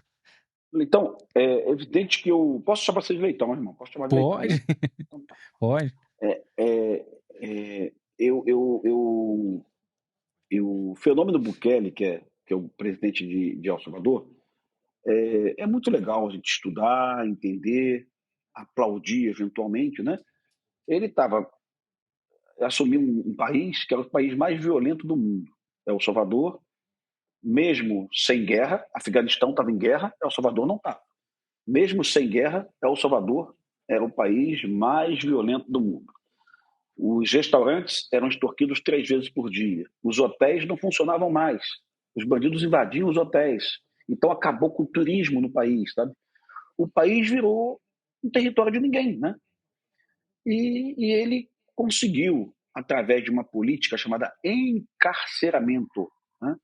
Então, é evidente que eu posso chamar você de Leitão, irmão? Posso chamar de Leitão, né? Pode, Então, tá. pode. É, é, é, o fenômeno Bukele, que é o presidente de El Salvador, é muito legal a gente estudar, entender, aplaudir eventualmente, né? Ele assumiu um país que era o país mais violento do mundo. El Salvador, mesmo sem guerra, Afeganistão estava em guerra, El Salvador não estava. Mesmo sem guerra, El Salvador era o país mais violento do mundo. Os restaurantes eram extorquidos 3 vezes por dia. Os hotéis não funcionavam mais. Os bandidos invadiam os hotéis. Então acabou com o turismo no país, sabe? O país virou um território de ninguém, né? E ele conseguiu, através de uma política chamada encarceramento, né?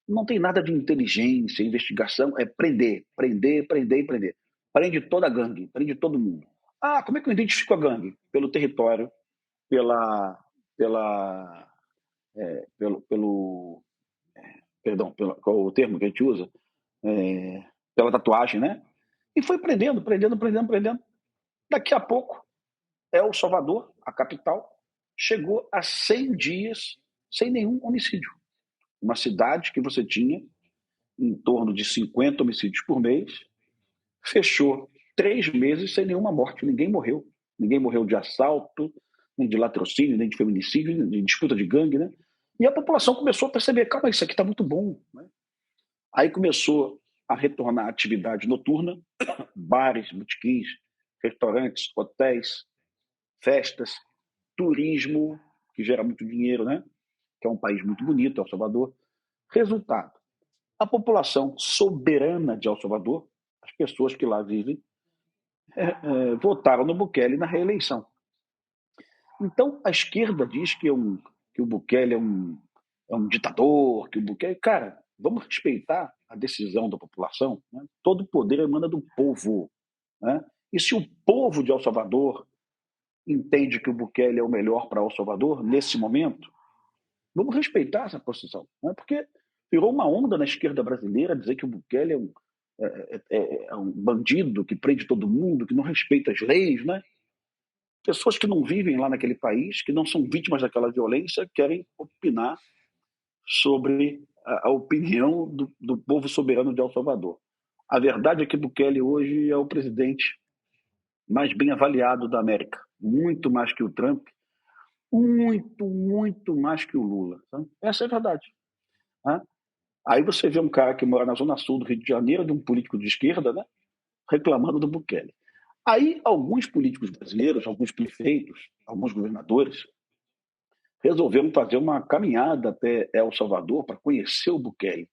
Não tem nada de inteligência, investigação, é prender, prender, prender e prender. Prende toda a gangue, prende todo mundo. Ah, como é que eu identifico a gangue? Pelo território, pela, pela, pelo, perdão, qual é o termo que a gente usa? É, pela tatuagem, né? E foi prendendo, prendendo, prendendo, prendendo. Daqui a pouco, El Salvador, a capital, chegou a 100 dias sem nenhum homicídio. Uma cidade que você tinha em torno de 50 homicídios por mês, fechou 3 meses sem nenhuma morte. Ninguém morreu. Ninguém morreu de assalto, nem de latrocínio, nem de feminicídio, nem de disputa de gangue, né? E a população começou a perceber, calma, isso aqui está muito bom, né? Aí começou a retornar a atividade noturna, bares, boutiquins, restaurantes, hotéis, festas, turismo, que gera muito dinheiro, né? Que é um país muito bonito, El Salvador. Resultado, a população soberana de El Salvador, as pessoas que lá vivem, votaram no Bukele na reeleição. Então, a esquerda diz que o Bukele é um ditador, que o Bukele... Cara, vamos respeitar a decisão da população. Né? Todo poder emana do povo. Né? E se o povo de El Salvador entende que o Bukele é o melhor para El Salvador, nesse momento, vamos respeitar essa posição. Né? Porque virou uma onda na esquerda brasileira dizer que o Bukele é um bandido que prende todo mundo, que não respeita as leis, né? Pessoas que não vivem lá naquele país, que não são vítimas daquela violência, querem opinar sobre a opinião do povo soberano de El Salvador. A verdade é que Bukele hoje é o presidente mais bem avaliado da América, muito mais que o Trump, muito, muito mais que o Lula. Tá? Essa é a verdade. Tá? Aí você vê um cara que mora na zona sul do Rio de Janeiro, de um político de esquerda, né, reclamando do Bukele. Aí alguns políticos brasileiros, alguns prefeitos, alguns governadores, resolveram fazer uma caminhada até El Salvador para conhecer o Bukele.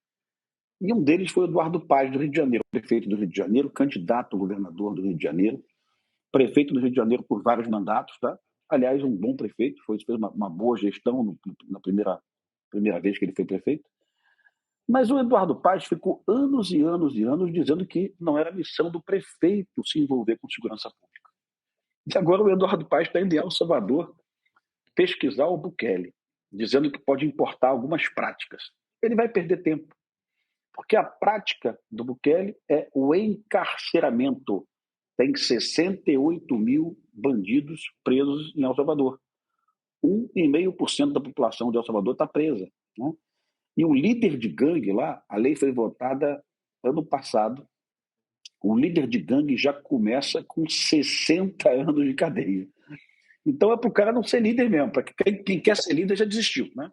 E um deles foi o Eduardo Paes, do Rio de Janeiro, prefeito do Rio de Janeiro, candidato a governador do Rio de Janeiro, prefeito do Rio de Janeiro por vários mandatos, tá? Aliás, um bom prefeito, fez uma boa gestão na primeira vez que ele foi prefeito. Mas o Eduardo Paes ficou anos e anos e anos dizendo que não era missão do prefeito se envolver com segurança pública. E agora o Eduardo Paes está indo em El Salvador pesquisar o Bukele, dizendo que pode importar algumas práticas. Ele vai perder tempo, porque a prática do Bukele é o encarceramento. Tem 68 mil bandidos presos em El Salvador. 1,5% da população de El Salvador está presa. Né? E o líder de gangue lá, a lei foi votada ano passado, o líder de gangue já começa com 60 anos de cadeia. Então é para o cara não ser líder mesmo, para quem quer ser líder já desistiu. Né?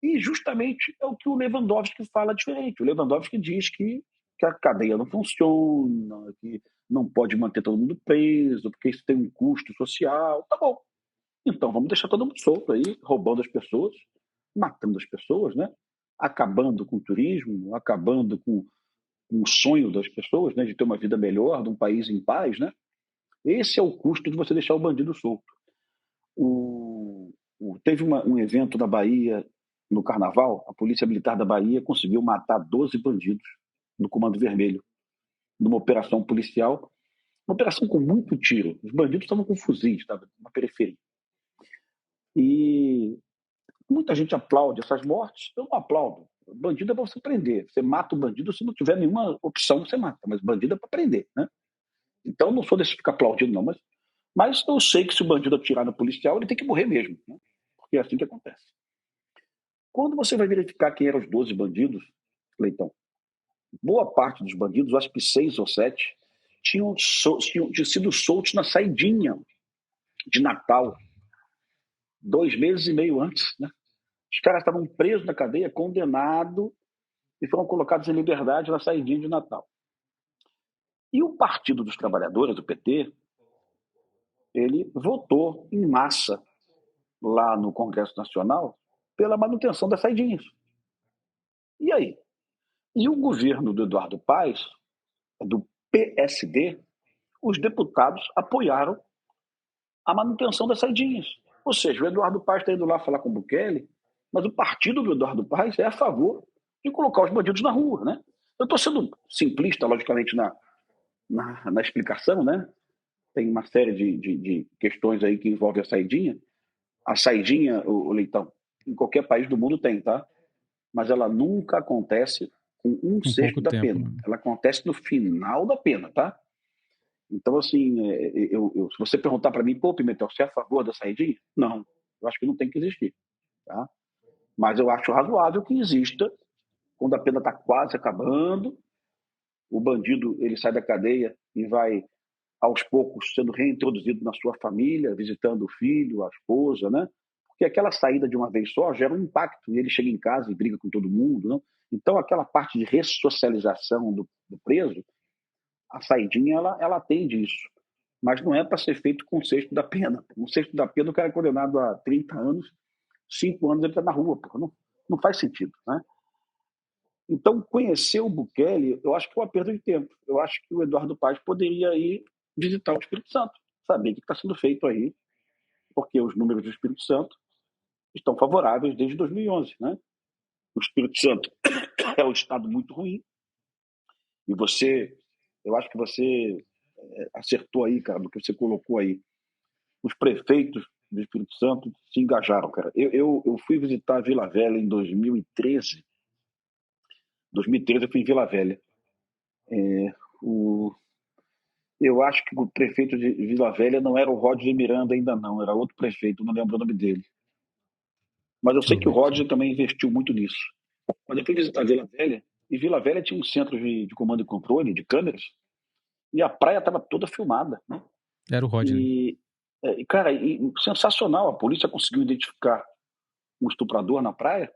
E justamente é o que o Lewandowski fala diferente. O Lewandowski diz que a cadeia não funciona, que não pode manter todo mundo preso, porque isso tem um custo social. Tá bom. Então vamos deixar todo mundo solto aí, roubando as pessoas, matando as pessoas, né? Acabando com o turismo, acabando com o sonho das pessoas, né? De ter uma vida melhor, de um país em paz, né? Esse é o custo de você deixar o bandido solto. Teve um evento na Bahia, no Carnaval, a Polícia Militar da Bahia conseguiu matar 12 bandidos do Comando Vermelho, numa operação policial, uma operação com muito tiro. Os bandidos estavam com fuzis, estavam na periferia. E muita gente aplaude essas mortes, eu não aplaudo. Bandido é para você prender. Você mata o bandido, se não tiver nenhuma opção, você mata. Mas bandido é para prender, né? Então, eu não sou desse ficar aplaudindo, não. Mas eu sei que se o bandido atirar no policial, ele tem que morrer mesmo. Né? Porque é assim que acontece. Quando você vai verificar quem eram os 12 bandidos, Leitão, boa parte dos bandidos, acho que 6 ou 7, tinham sido soltos na saidinha de Natal, 2 meses e meio antes. Né? Os caras estavam presos na cadeia, condenados, e foram colocados em liberdade na saidinha de Natal. E o Partido dos Trabalhadores, o PT, ele votou em massa lá no Congresso Nacional pela manutenção das saidinhas. E aí? E o governo do Eduardo Paes, do PSD, os deputados apoiaram a manutenção das saidinhas. Ou seja, o Eduardo Paes está indo lá falar com o Bukele, mas o partido do Eduardo Paes é a favor de colocar os bandidos na rua, né? Eu estou sendo simplista, logicamente, na explicação, né? Tem uma série de questões aí que envolvem a saidinha. A saidinha, o Leitão, em qualquer país do mundo tem, tá? Mas ela nunca acontece com um Com pouco sexto da tempo, pena. né? Ela acontece no final da pena, tá? Então, assim, se você perguntar para mim, pô, Pimentel, você é a favor da saidinha? Não, eu acho que não tem que existir, tá? Mas eu acho razoável que exista quando a pena está quase acabando, o bandido ele sai da cadeia e vai aos poucos sendo reintroduzido na sua família, visitando o filho, a esposa, né? Porque aquela saída de uma vez só gera um impacto, e ele chega em casa e briga com todo mundo, não? Então aquela parte de ressocialização do preso, a saidinha ela atende isso, mas não é para ser feito com o sexto da pena. Com o sexto da pena o cara é condenado a 30 anos, 5 anos ele está na rua, pô. Não faz sentido, né? Então, conhecer o Bukele, eu acho que é uma perda de tempo. Eu acho que o Eduardo Paes poderia ir visitar o Espírito Santo, saber o que está sendo feito aí, porque os números do Espírito Santo estão favoráveis desde 2011, né? O Espírito Santo é um estado muito ruim e eu acho que você acertou aí, cara, do que você colocou aí. Os prefeitos do Espírito Santo se engajaram, cara. Eu fui visitar a Vila Velha em 2013. 2013 eu fui em Vila Velha. O, Eu acho que o prefeito de Vila Velha não era o Roger Miranda ainda não, era outro prefeito, não lembro o nome dele. Mas eu Deixa sei eu que o ver aqui. Roger também investiu muito nisso. Quando eu fui visitar Vila Velha, e Vila Velha tinha um centro de comando e controle, de câmeras, e a praia estava toda filmada, né? Era o Rodney. Cara, sensacional, a polícia conseguiu identificar um estuprador na praia.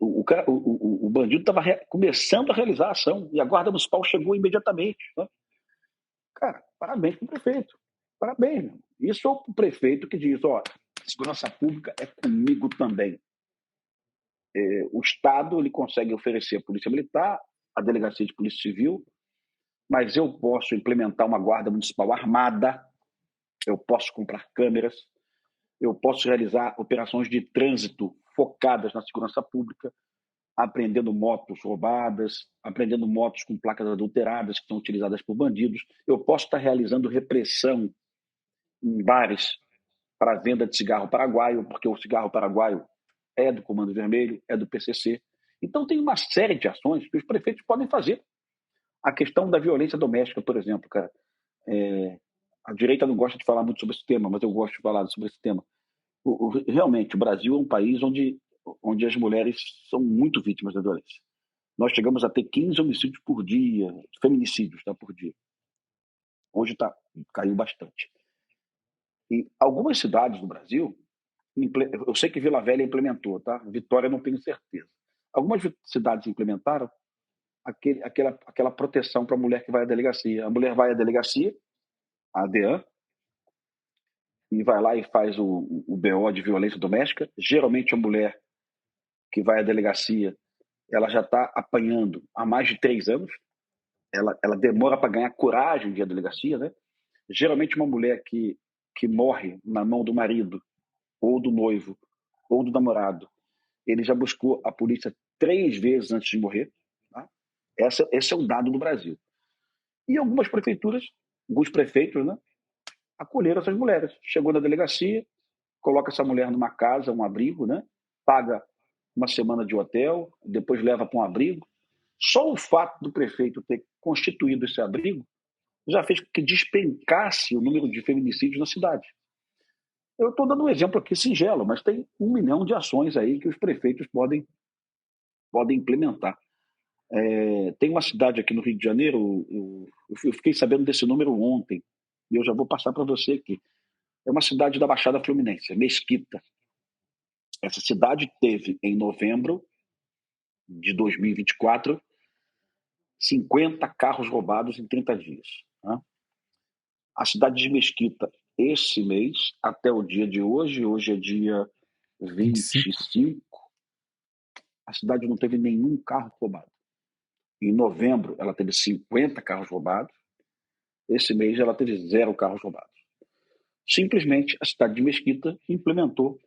O bandido estava começando a realizar a ação, e a guarda municipal chegou imediatamente, né? Cara, parabéns para o prefeito. Parabéns. Meu. Isso é o prefeito que diz, ó, segurança pública é comigo também. O Estado ele consegue oferecer a polícia militar, a delegacia de polícia civil, mas eu posso implementar uma guarda municipal armada, eu posso comprar câmeras, eu posso realizar operações de trânsito focadas na segurança pública, apreendendo motos roubadas, apreendendo motos com placas adulteradas que são utilizadas por bandidos. Eu posso estar realizando repressão em bares para a venda de cigarro paraguaio, porque o cigarro paraguaio é do Comando Vermelho, é do PCC. Então, tem uma série de ações que os prefeitos podem fazer. A questão da violência doméstica, por exemplo, cara. A direita não gosta de falar muito sobre esse tema, mas eu gosto de falar sobre esse tema. Realmente, o Brasil é um país onde as mulheres são muito vítimas da violência. Nós chegamos a ter 15 homicídios por dia, feminicídios por dia. Hoje caiu bastante. Em algumas cidades do Brasil, eu sei que Vila Velha implementou, tá? Vitória não tenho certeza. Algumas cidades implementaram aquela proteção para a mulher que vai à delegacia. A mulher vai à delegacia, a ADEAN, e vai lá e faz o BO de violência doméstica. Geralmente a mulher que vai à delegacia, ela já está apanhando há mais de 3 anos. Ela demora para ganhar coragem de ir à delegacia, né? Geralmente uma mulher que morre na mão do marido, ou do noivo, ou do namorado, ele já buscou a polícia 3 vezes antes de morrer. Tá? Esse é o dado do Brasil. E algumas prefeituras, alguns prefeitos, né, acolheram essas mulheres. Chegou na delegacia, coloca essa mulher numa casa, um abrigo, né, paga uma semana de hotel, depois leva para um abrigo. Só o fato do prefeito ter constituído esse abrigo já fez com que despencasse o número de feminicídios na cidade. Eu estou dando um exemplo aqui singelo, mas tem 1 milhão de ações aí que os prefeitos podem implementar. Tem uma cidade aqui no Rio de Janeiro, eu fiquei sabendo desse número ontem, e eu já vou passar para você aqui. É uma cidade da Baixada Fluminense, Mesquita. Essa cidade teve, em novembro de 2024, 50 carros roubados em 30 dias. Né? A cidade de Mesquita, esse mês, até o dia de hoje é dia 25. 25, a cidade não teve nenhum carro roubado. Em novembro, ela teve 50 carros roubados. Esse mês, ela teve 0 carros roubados. Simplesmente, a cidade de Mesquita implementou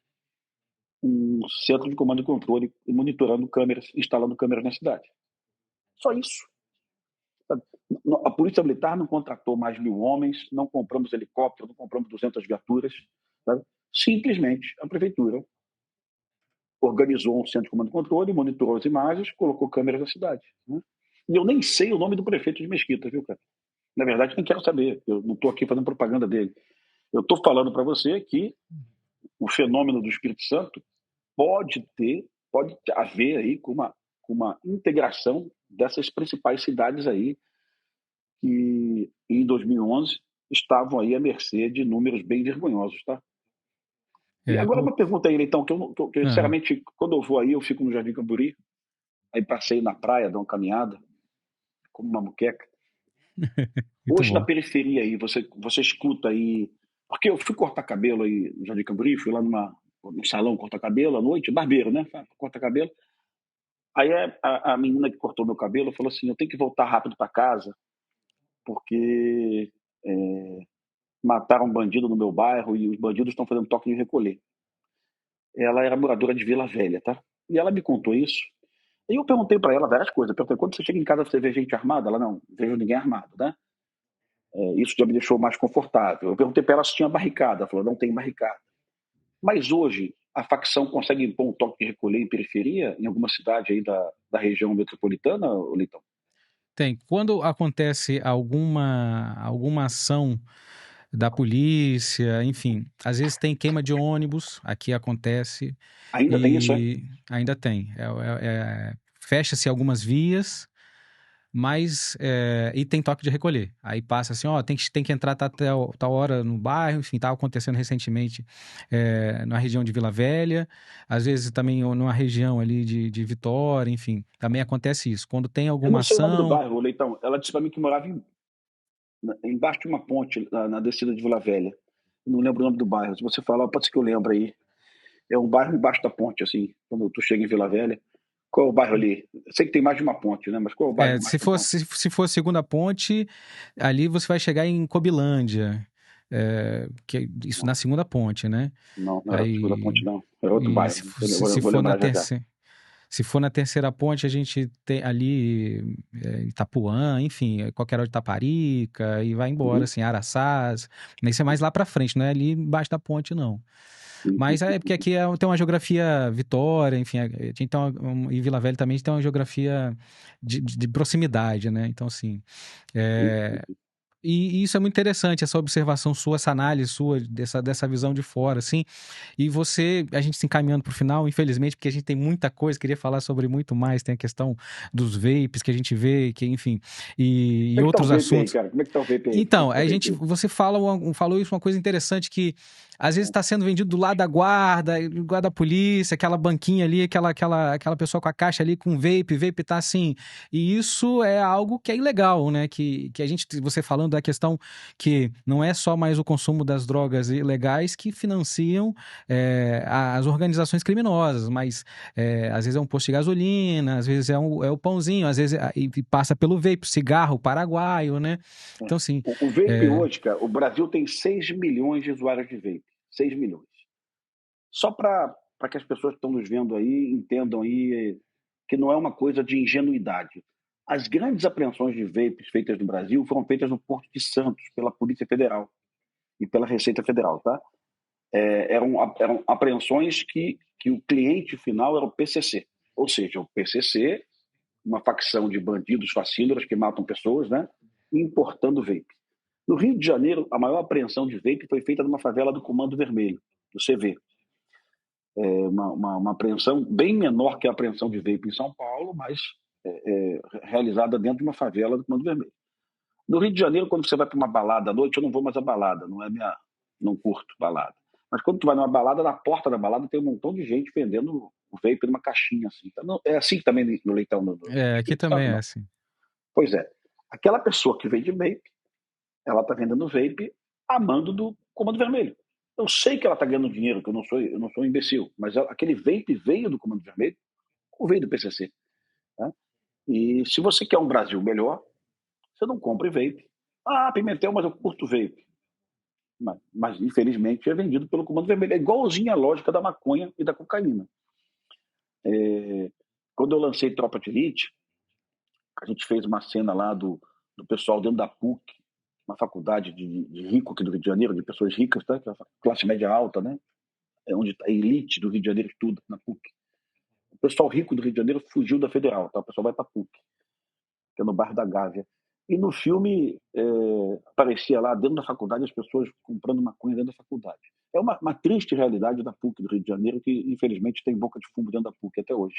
um centro de comando e controle, monitorando câmeras, instalando câmeras na cidade. Só isso. A Polícia Militar não contratou mais 1.000 homens, não compramos helicóptero, não compramos 200 viaturas. Sabe? Simplesmente, a prefeitura organizou um centro de comando e controle, monitorou as imagens, colocou câmeras na cidade. Né? E eu nem sei o nome do prefeito de Mesquita, viu, cara? Na verdade, nem quero saber. Eu não estou aqui fazendo propaganda dele. Eu estou falando para você que o fenômeno do Espírito Santo pode haver aí com uma integração dessas principais cidades aí que em 2011 estavam aí à mercê de números bem vergonhosos, tá? E É, agora uma pergunta aí, então, que eu, ah, sinceramente, quando eu vou aí, eu fico no Jardim Camburi, aí passei na praia, dou uma caminhada, como uma muqueca. muito Hoje na bom. periferia aí, você escuta aí, porque eu fui cortar cabelo aí no Jardim Camburi, fui lá num salão cortar cabelo à noite, barbeiro, né? Corta cabelo. Aí a menina que cortou meu cabelo falou assim, eu tenho que voltar rápido para casa, porque mataram um bandido no meu bairro e os bandidos estão fazendo toque de recolher. Ela era moradora de Vila Velha, tá? E ela me contou isso. E eu perguntei para ela várias coisas. Eu perguntei, quando você chega em casa, você vê gente armada? Ela, não vejo ninguém armado, né? Isso já me deixou mais confortável. Eu perguntei para ela se tinha barricada. Ela falou, não tem barricada. Mas hoje, a facção consegue impor um toque de recolher em periferia, em alguma cidade aí da região metropolitana, Litão? Tem. Quando acontece alguma ação da polícia, enfim, às vezes tem queima de ônibus, aqui acontece, Ainda tem isso, é? e ainda tem. Fecha-se algumas vias, mas e tem toque de recolher. Aí passa assim, ó, tem que entrar tal hora no bairro, enfim, tá acontecendo recentemente na região de Vila Velha, às vezes também numa região ali de Vitória, enfim, também acontece isso. Quando tem Eu alguma não sei o nome do ação. bairro, Leitão. Ela disse para mim que morava embaixo de uma ponte, na descida de Vila Velha. Não lembro o nome do bairro. Se você falar, pode ser que eu lembre aí. É um bairro embaixo da ponte, assim, quando tu chega em Vila Velha. Qual é o bairro ali? Eu sei que tem mais de uma ponte, né? Mas qual é o bairro Se embaixo da for, ponte? se for a segunda ponte, ali você vai chegar em Cobilândia, que é isso na segunda ponte, né? Não, não era a segunda Aí, ponte, não. Era outro e bairro. se, for- Eu se, vou, se eu vou for na lembrar já já. terceira, se for na terceira ponte, a gente tem ali Itapuã, enfim, qualquer hora de Itaparica, e vai embora, Uhum. assim, Araçás. Isso é mais lá pra frente, não é ali embaixo da ponte, não. Mas é porque aqui tem uma geografia Vitória, enfim, então, em Vila Velha também tem uma geografia de proximidade, né? Então, assim, é, e isso é muito interessante, essa observação sua, essa análise sua, dessa visão de fora, assim. E a gente se encaminhando para o final, infelizmente, porque a gente tem muita coisa, queria falar sobre muito mais, tem a questão dos vapes que a gente vê, que, enfim, e Como é que tá o outros vape aí, assuntos. cara? Como é que tá o vape aí? Como é Então, que tá o vape aí? você falou isso, uma coisa interessante que às vezes está sendo vendido do lado da guarda, do lado da polícia, aquela banquinha ali, aquela pessoa com a caixa ali com vape tá assim. E isso é algo que é ilegal, né? Que você falando da questão que não é só mais o consumo das drogas ilegais que financiam as organizações criminosas, mas às vezes é um posto de gasolina, às vezes é o pãozinho, às vezes e passa pelo vape, cigarro paraguaio, né? Então, assim, O vape é, hoje, cara, o Brasil tem 6 milhões de usuários de vape. 6 milhões. Só para que as pessoas que estão nos vendo aí entendam aí que não é uma coisa de ingenuidade. As grandes apreensões de vapes feitas no Brasil foram feitas no Porto de Santos, pela Polícia Federal e pela Receita Federal, tá? Eram apreensões que o cliente final era o PCC. Ou seja, o PCC, uma facção de bandidos facínoras que matam pessoas, né? Importando vape. No Rio de Janeiro, a maior apreensão de vape foi feita numa favela do Comando Vermelho, do CV. Uma apreensão bem menor que a apreensão de vape em São Paulo, mas realizada dentro de uma favela do Comando Vermelho. No Rio de Janeiro, quando você vai para uma balada à noite, eu não vou mais à balada, não curto balada. Mas quando tu vai numa balada, na porta da balada tem um montão de gente vendendo o vape numa caixinha assim. Então, não, é assim também no Leitão, no aqui Espírito também Santo, é não. assim. Pois é, aquela pessoa que vende vape, ela está vendendo vape a mando do Comando Vermelho. Eu sei que ela está ganhando dinheiro, que eu não sou um imbecil, mas aquele vape veio do Comando Vermelho veio do PCC. Né? E se você quer um Brasil melhor, você não compra vape. Ah, Pimentel, mas eu curto vape. Mas infelizmente é vendido pelo Comando Vermelho. É igualzinho a lógica da maconha e da cocaína. Quando eu lancei Tropa de Elite, a gente fez uma cena lá do pessoal dentro da PUC, uma faculdade de rico aqui do Rio de Janeiro, de pessoas ricas, tá? Classe média alta, né? É onde a elite do Rio de Janeiro estuda, na PUC. O pessoal rico do Rio de Janeiro fugiu da Federal, tá? O pessoal vai para a PUC, que é no bairro da Gávea. E no filme aparecia lá, dentro da faculdade, as pessoas comprando maconha dentro da faculdade. É uma triste realidade da PUC do Rio de Janeiro, que infelizmente tem boca de fumo dentro da PUC até hoje.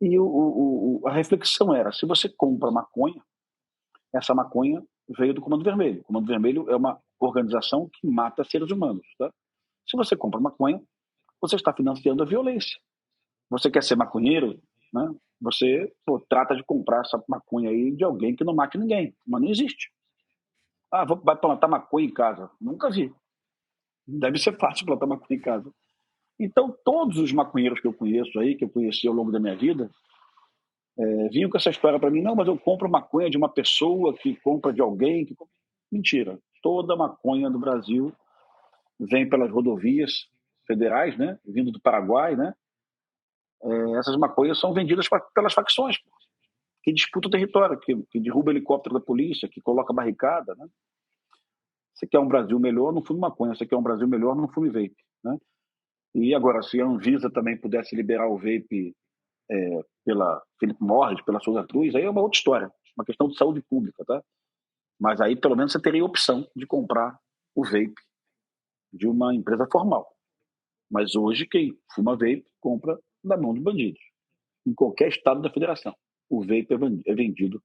E a reflexão era, se você compra maconha, essa maconha veio do Comando Vermelho. O Comando Vermelho é uma organização que mata seres humanos. Tá? Se você compra maconha, você está financiando a violência. Você quer ser maconheiro, né? Você trata de comprar essa maconha aí de alguém que não mate ninguém, mas não existe. Ah, vai plantar maconha em casa. Nunca vi. Deve ser fácil plantar maconha em casa. Então, todos os maconheiros que eu conheço aí, que eu conheci ao longo da minha vida, vinham com essa história para mim, não, mas eu compro maconha de uma pessoa que compra de alguém. Mentira. Toda maconha do Brasil vem pelas rodovias federais, né? Vindo do Paraguai, né? Essas maconhas são vendidas pelas facções que disputam o território, que derruba helicóptero da polícia, que coloca barricada, né? Você quer um Brasil melhor, não fume maconha. Você quer um Brasil melhor, não fume vape, né? E agora, se a Anvisa também pudesse liberar o vape pela Philip Morris, pela Souza Cruz, aí é uma outra história, uma questão de saúde pública, tá? Mas aí pelo menos você teria a opção de comprar o vape de uma empresa formal. Mas hoje quem fuma vape compra da mão dos bandidos, em qualquer estado da federação. O vape é vendido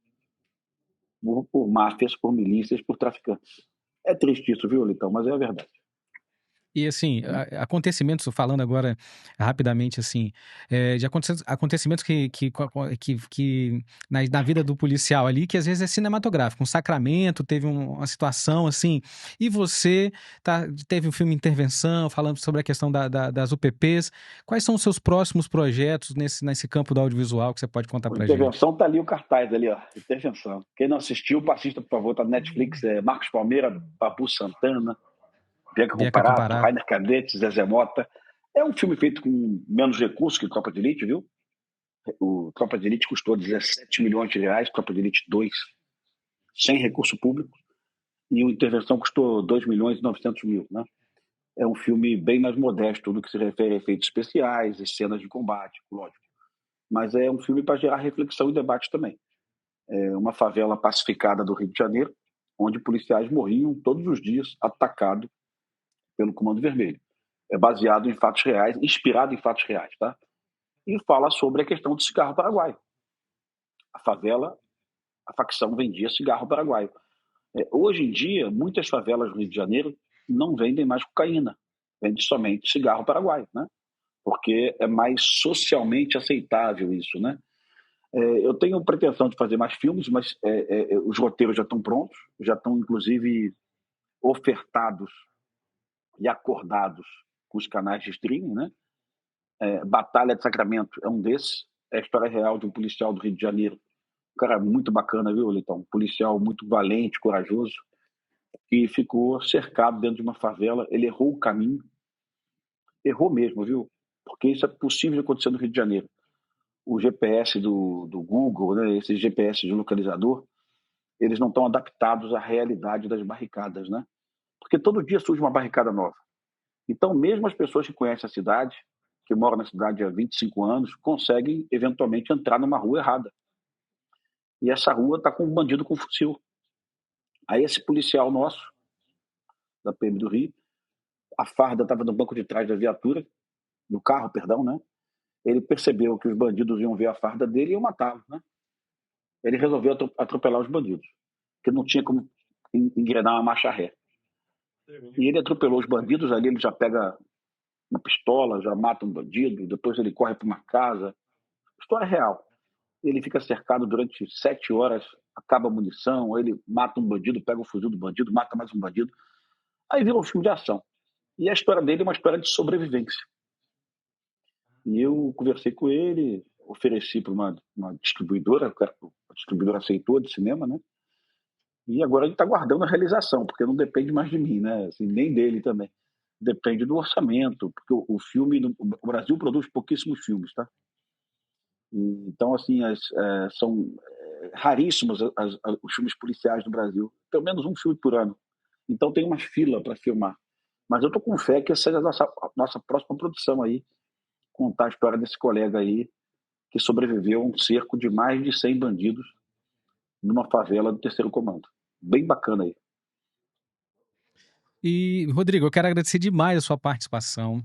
por máfias, por milícias, por traficantes. É triste isso, viu, Litão? Mas é a verdade. E assim, acontecimentos, falando agora rapidamente assim, de acontecimentos que na vida do policial ali, que às vezes é cinematográfico. Um Sacramento teve uma situação assim, e você teve um filme Intervenção, falando sobre a questão das UPPs. Quais são os seus próximos projetos nesse campo do audiovisual que você pode contar A pra gente? Intervenção tá ali o cartaz ali, ó. Intervenção. Quem não assistiu, assista, por favor, tá no Netflix. Marcos Palmeira, Babu Santana, Bianca Bianca Comparato, Comparato. Rainer Cadete, Zezé Mota. É um filme feito com menos recursos que Tropa de Elite, viu? O Tropa de Elite custou 17 milhões de reais, Tropa de Elite 2, sem recurso público, e o Intervenção custou 2 milhões e 900 mil, né? É um filme bem mais modesto no que se refere a efeitos especiais e cenas de combate, lógico. Mas é um filme para gerar reflexão e debate também. É uma favela pacificada do Rio de Janeiro, onde policiais morriam todos os dias atacados pelo Comando Vermelho. É baseado em fatos reais, inspirado em fatos reais, tá? E fala sobre a questão do cigarro paraguaio. A favela, a facção vendia cigarro paraguaio. Hoje em dia, muitas favelas do Rio de Janeiro não vendem mais cocaína, vende somente cigarro paraguaio, né? Porque é mais socialmente aceitável isso, né? Eu tenho pretensão de fazer mais filmes, mas os roteiros já estão prontos, já estão inclusive ofertados e acordados com os canais de streaming, né? Batalha de Sacramento é um desses. É a história real de um policial do Rio de Janeiro. Um cara muito bacana, viu, Litão? Um policial muito valente, corajoso, que ficou cercado dentro de uma favela. Ele errou o caminho. Errou mesmo, viu? Porque isso é possível de acontecer no Rio de Janeiro. O GPS do Google, né, esses GPS de localizador, eles não estão adaptados à realidade das barricadas, né? Porque todo dia surge uma barricada nova. Então, mesmo as pessoas que conhecem a cidade, que moram na cidade há 25 anos, conseguem eventualmente entrar numa rua errada. E essa rua está com um bandido com fuzil. Aí esse policial nosso, da PM do Rio, a farda estava no banco de trás da viatura, do carro, perdão, né? Ele percebeu que os bandidos iam ver a farda dele e iam matá-lo, né? Ele resolveu atropelar os bandidos, que não tinha como engrenar uma marcha ré. E ele atropelou os bandidos, ali ele já pega uma pistola, já mata um bandido, depois ele corre para uma casa. História real. Ele fica cercado durante 7 horas, acaba a munição, ele mata um bandido, pega o fuzil do bandido, mata mais um bandido. Aí vira um filme de ação. E a história dele é uma história de sobrevivência. E eu conversei com ele, ofereci para uma distribuidora, a distribuidora aceitou, de cinema, né? E agora a gente está guardando a realização, porque não depende mais de mim, né? Assim, nem dele também. Depende do orçamento, porque o filme, o Brasil produz pouquíssimos filmes, tá? Então, assim, são raríssimos os filmes policiais do Brasil, pelo menos um filme por ano. Então tem uma fila para filmar. Mas eu estou com fé que essa seja a nossa próxima produção aí, contar a história desse colega aí que sobreviveu a um cerco de mais de 100 bandidos numa favela do Terceiro Comando. Bem bacana aí. E, Rodrigo, eu quero agradecer demais a sua participação.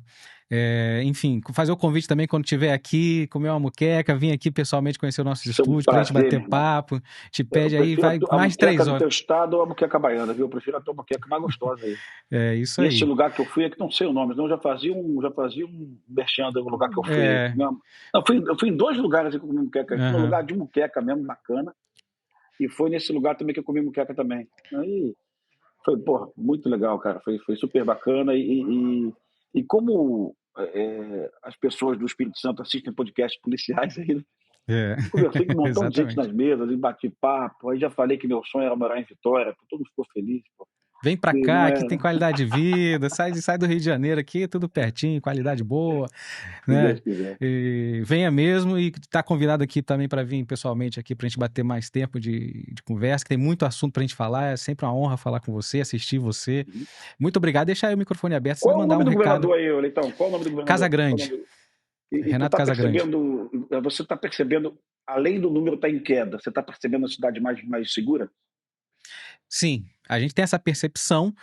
Enfim, fazer o convite também quando estiver aqui, comer uma moqueca, vir aqui pessoalmente conhecer os nossos Isso é um estúdios para a gente prazer, bater meu irmão. papo. Te Eu pede aí, prefiro vai a mais de moqueca 3 do horas. teu estado ou a moqueca baiana, viu? Eu prefiro a tua moqueca mais gostosa aí. É isso E esse aí. lugar que eu fui é que não sei o nome, não, já fazia um merchan do lugar que eu fui aí. É, Não, eu fui em 2 lugares que eu comi moqueca. No aham. lugar de moqueca mesmo, bacana. E foi nesse lugar também que eu comi moqueca também. Aí foi, porra, muito legal, cara. Foi super bacana. E como as pessoas do Espírito Santo assistem podcasts policiais aí, né? É, Conversei com um montão de gente exatamente. nas mesas, e bati papo. Aí já falei que meu sonho era morar em Vitória, todo mundo ficou feliz. Pô. Vem pra E cá, não aqui é, tem qualidade de vida, sai do Rio de Janeiro aqui, tudo pertinho, qualidade boa, se né? Deus quiser. E venha mesmo e tá convidado aqui também para vir pessoalmente aqui pra gente bater mais tempo de conversa, que tem muito assunto pra gente falar, é sempre uma honra falar com você, assistir você. Uhum. Muito obrigado, deixa aí o microfone aberto, se Qual é o mandar nome um do recado. governador aí, Leitão? Qual é o nome do Casa governador? Qual é o Grande, nome? E tu Renato tá Casa Grande. percebendo, você está percebendo, além do número estar em queda, você está percebendo a cidade mais segura? Sim, a gente tem essa percepção.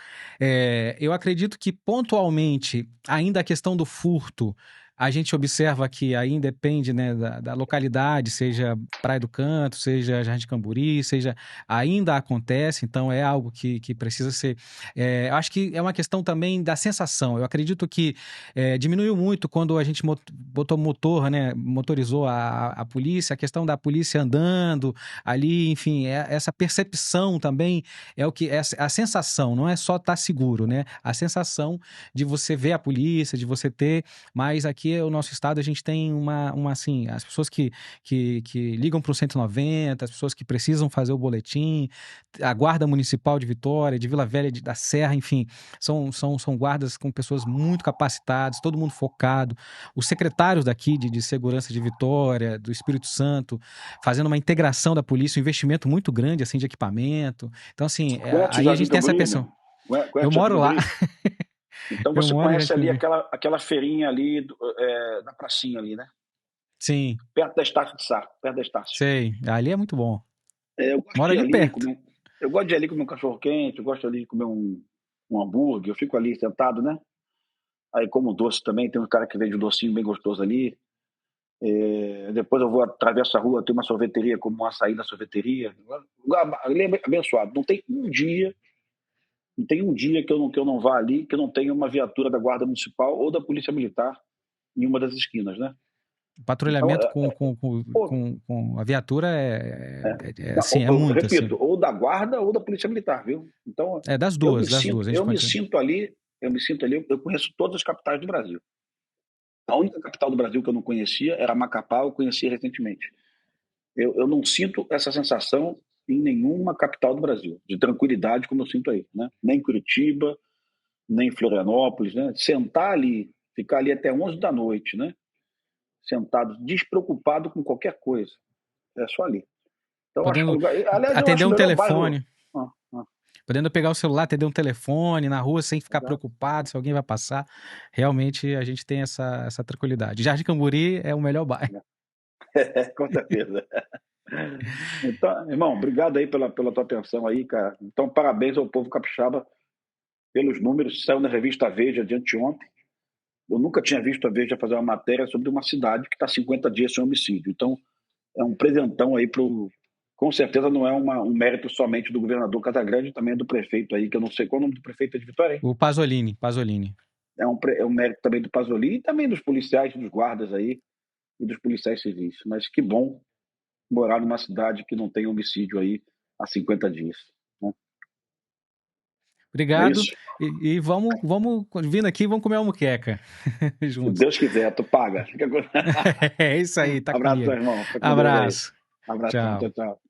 Eu acredito que pontualmente, ainda a questão do furto, a gente observa que aí depende, né, da localidade, seja Praia do Canto, seja Jardim de Camburi, seja ainda acontece, então é algo que precisa ser. Eu acho que é uma questão também da sensação. Eu acredito que diminuiu muito quando a gente botou motor, né, motorizou a polícia, a questão da polícia andando ali, enfim, essa percepção também é o que é a sensação, não é só estar seguro, né? A sensação de você ver a polícia, de você ter, mas aqui o nosso estado a gente tem uma assim, as pessoas que ligam para o 190, as pessoas que precisam fazer o boletim, a Guarda Municipal de Vitória, de Vila Velha da Serra, enfim, são guardas com pessoas muito capacitadas, todo mundo focado, os secretários daqui de segurança de Vitória, do Espírito Santo, fazendo uma integração da polícia, um investimento muito grande assim de equipamento. Então, assim, Conhece o aí a Jardim gente tem essa Camburi, pressão. meu? Eu Conhece o Jardim moro lá, Camburi? Então eu você moro em Jardim conhece ali Camburi. aquela feirinha ali da pracinha ali, né? Sim, Perto da Estácio de Sá, perto da Estácio. sei. Ali é muito bom. Eu gosto Moro de ir ali ali, perto. eu gosto de ir ali comer um cachorro quente, eu gosto ali de comer um hambúrguer, eu fico ali sentado, né? Aí como doce também, tem um cara que vende um docinho bem gostoso ali. Depois eu vou atravesso a rua, tem uma sorveteria, como um açaí da sorveteria. Lugar ali é abençoado. Não tem um dia que eu não vá ali que eu não tenha uma viatura da Guarda Municipal ou da Polícia Militar em uma das esquinas, né? Então, Patrulhamento com a viatura não, assim, é eu muito repito, assim. ou da Guarda ou da Polícia Militar, viu? Então, É das eu me duas, das sinto, duas. A gente eu me pode. sinto ali, eu conheço todas as capitais do Brasil. A única capital do Brasil que eu não conhecia era Macapá, eu conheci recentemente. Eu não sinto essa sensação em nenhuma capital do Brasil, de tranquilidade como eu sinto aí, né? Nem em Curitiba, nem em Florianópolis, né? Sentar ali, ficar ali até 11 da noite, né? Sentado, despreocupado com qualquer coisa. É só ali. Então, eu acho que é um Podendo lugar. Aliás, eu atender acho o um melhor bairro. telefone. Ah, ah, Podendo pegar o celular, atender um telefone na rua sem ficar exato. preocupado se alguém vai passar. Realmente a gente tem essa tranquilidade. Jardim Camburi é o melhor bairro. Com certeza. Então, irmão, obrigado aí pela tua atenção aí, cara. Então, parabéns ao povo capixaba pelos números. Saiu na revista Veja de anteontem. Eu nunca tinha visto a Veja fazer uma matéria sobre uma cidade que está 50 dias sem homicídio. Então, é um presentão aí pro. Com certeza não é um mérito somente do governador Casagrande, também é do prefeito aí, que eu não sei qual é o nome do prefeito de Vitória, hein? O Pasolini. É um mérito também do Pasolini e também dos policiais, dos guardas aí e dos policiais civis. Mas que bom morar numa cidade que não tem homicídio aí há 50 dias. Né? É Obrigado. isso. E vamos vindo aqui, vamos comer uma muqueca Se juntos. Deus quiser, tu paga. É isso aí, tá Abraço, meu comigo. irmão. Fica com Deus aí. Abraço. Abração. Tchau. Tchau, tchau.